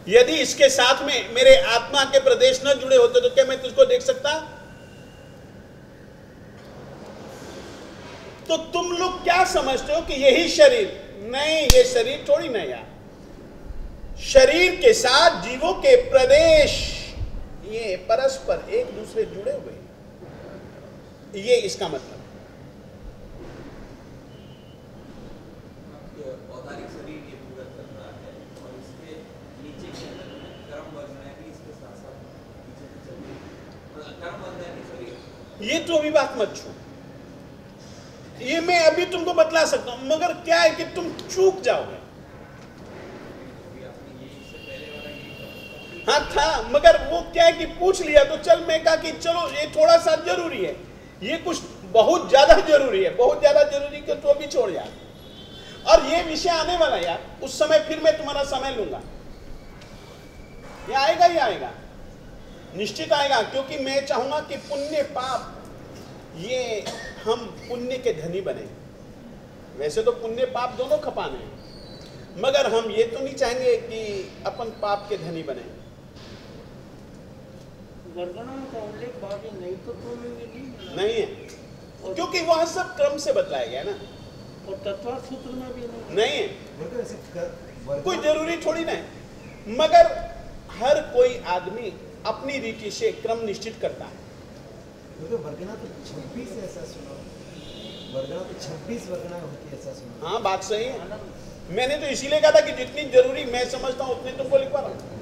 S1: यदि इसके साथ में मेरे आत्मा के प्रदेश न जुड़े होते तो क्या मैं तुझको देख सकता? तो तुम लोग क्या समझते हो कि यही शरीर? नहीं, ये शरीर थोड़ी नहीं यार। शरीर के साथ जीवों के प्रदेश ये परस्पर एक दूसरे जुड़े हुए, ये इसका मतलब।
S9: औदारिक शरीर ये पूरा कर रहा है और इसके नीचे के अंदर कर्म वर्गना भी इसके साथ साथ नीचे चल रही है। कर्म वर्गना की शरीर, ये
S1: तो अभी बात मत छू। ये मैं अभी तुमको बतला सकता हूं, मगर क्या है कि तुम चूक जाओगे। हाँ था, मगर वो क्या है कि पूछ लिया तो चल, मैं कहा कि चलो ये थोड़ा सा जरूरी है, ये कुछ बहुत ज्यादा जरूरी है, बहुत ज्यादा जरूरी कि तो अभी छोड़ यार। और ये विषय आने वाला यार, उस समय फिर मैं तुम्हारा समय लूंगा। ये आएगा ही आएगा, निश्चित आएगा, क्योंकि मैं चाहूंगा कि पुण्य पाप ये हम पुण्य के धनी बने। वैसे तो पुण्य पाप दोनों खपाने हैं, मगर हम ये तो नहीं चाहेंगे कि अपन पाप के धनी बने।
S2: वर्गणा का उल्लेख बाकी नहीं तो में भी नहीं मिला।
S1: नहीं है, क्योंकि वहां सब क्रम से बतलाया गया ना।
S2: और तत्व सूत्र में भी
S1: नहीं है,
S4: बिल्कुल ऐसे
S1: कोई जरूरी थोड़ी ना है, मगर हर कोई आदमी अपनी रीति से क्रम निश्चित करता है।
S4: वर्गणा तो 26 ऐसा सुना, वर्गणा तो 26 वर्गणा होती है ऐसा सुना।
S1: हाँ, बात सही है। मैंने तो इसीलिए कहा था कि जितनी जरूरी मैं समझता हूँ उतनी तुमको लिखवा रहा हूँ।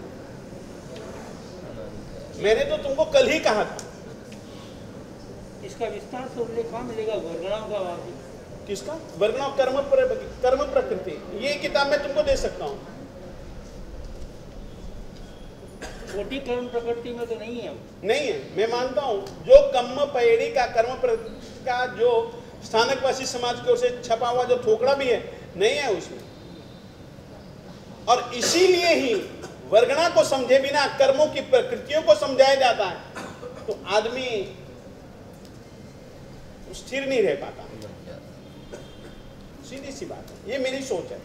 S1: मैंने तो तुमको कल ही कहा था।
S2: इसका विस्तार से उल्लेख कहाँ मिलेगा वर्गणाओं का? वाक्य
S1: किसका? वर्गणा कर्म प्रकृति, ये किताब मैं तुमको दे सकता हूँ।
S2: छोटी कर्म प्रकृति में तो नहीं है।
S1: नहीं है, मैं मानता हूँ जो कम्म पयड़ी का कर्म प्रकृति का जो स्थानकवासी समाज की ओर से छपा हुआ जो थोकड़ा भी है, नहीं है उसमें। और इसीलिए ही वर्गणा को समझे बिना कर्मों की प्रकृतियों को समझाया जाता है, तो आदमी स्थिर नहीं रह पाता। सीधी सी बात है, ये मेरी सोच है।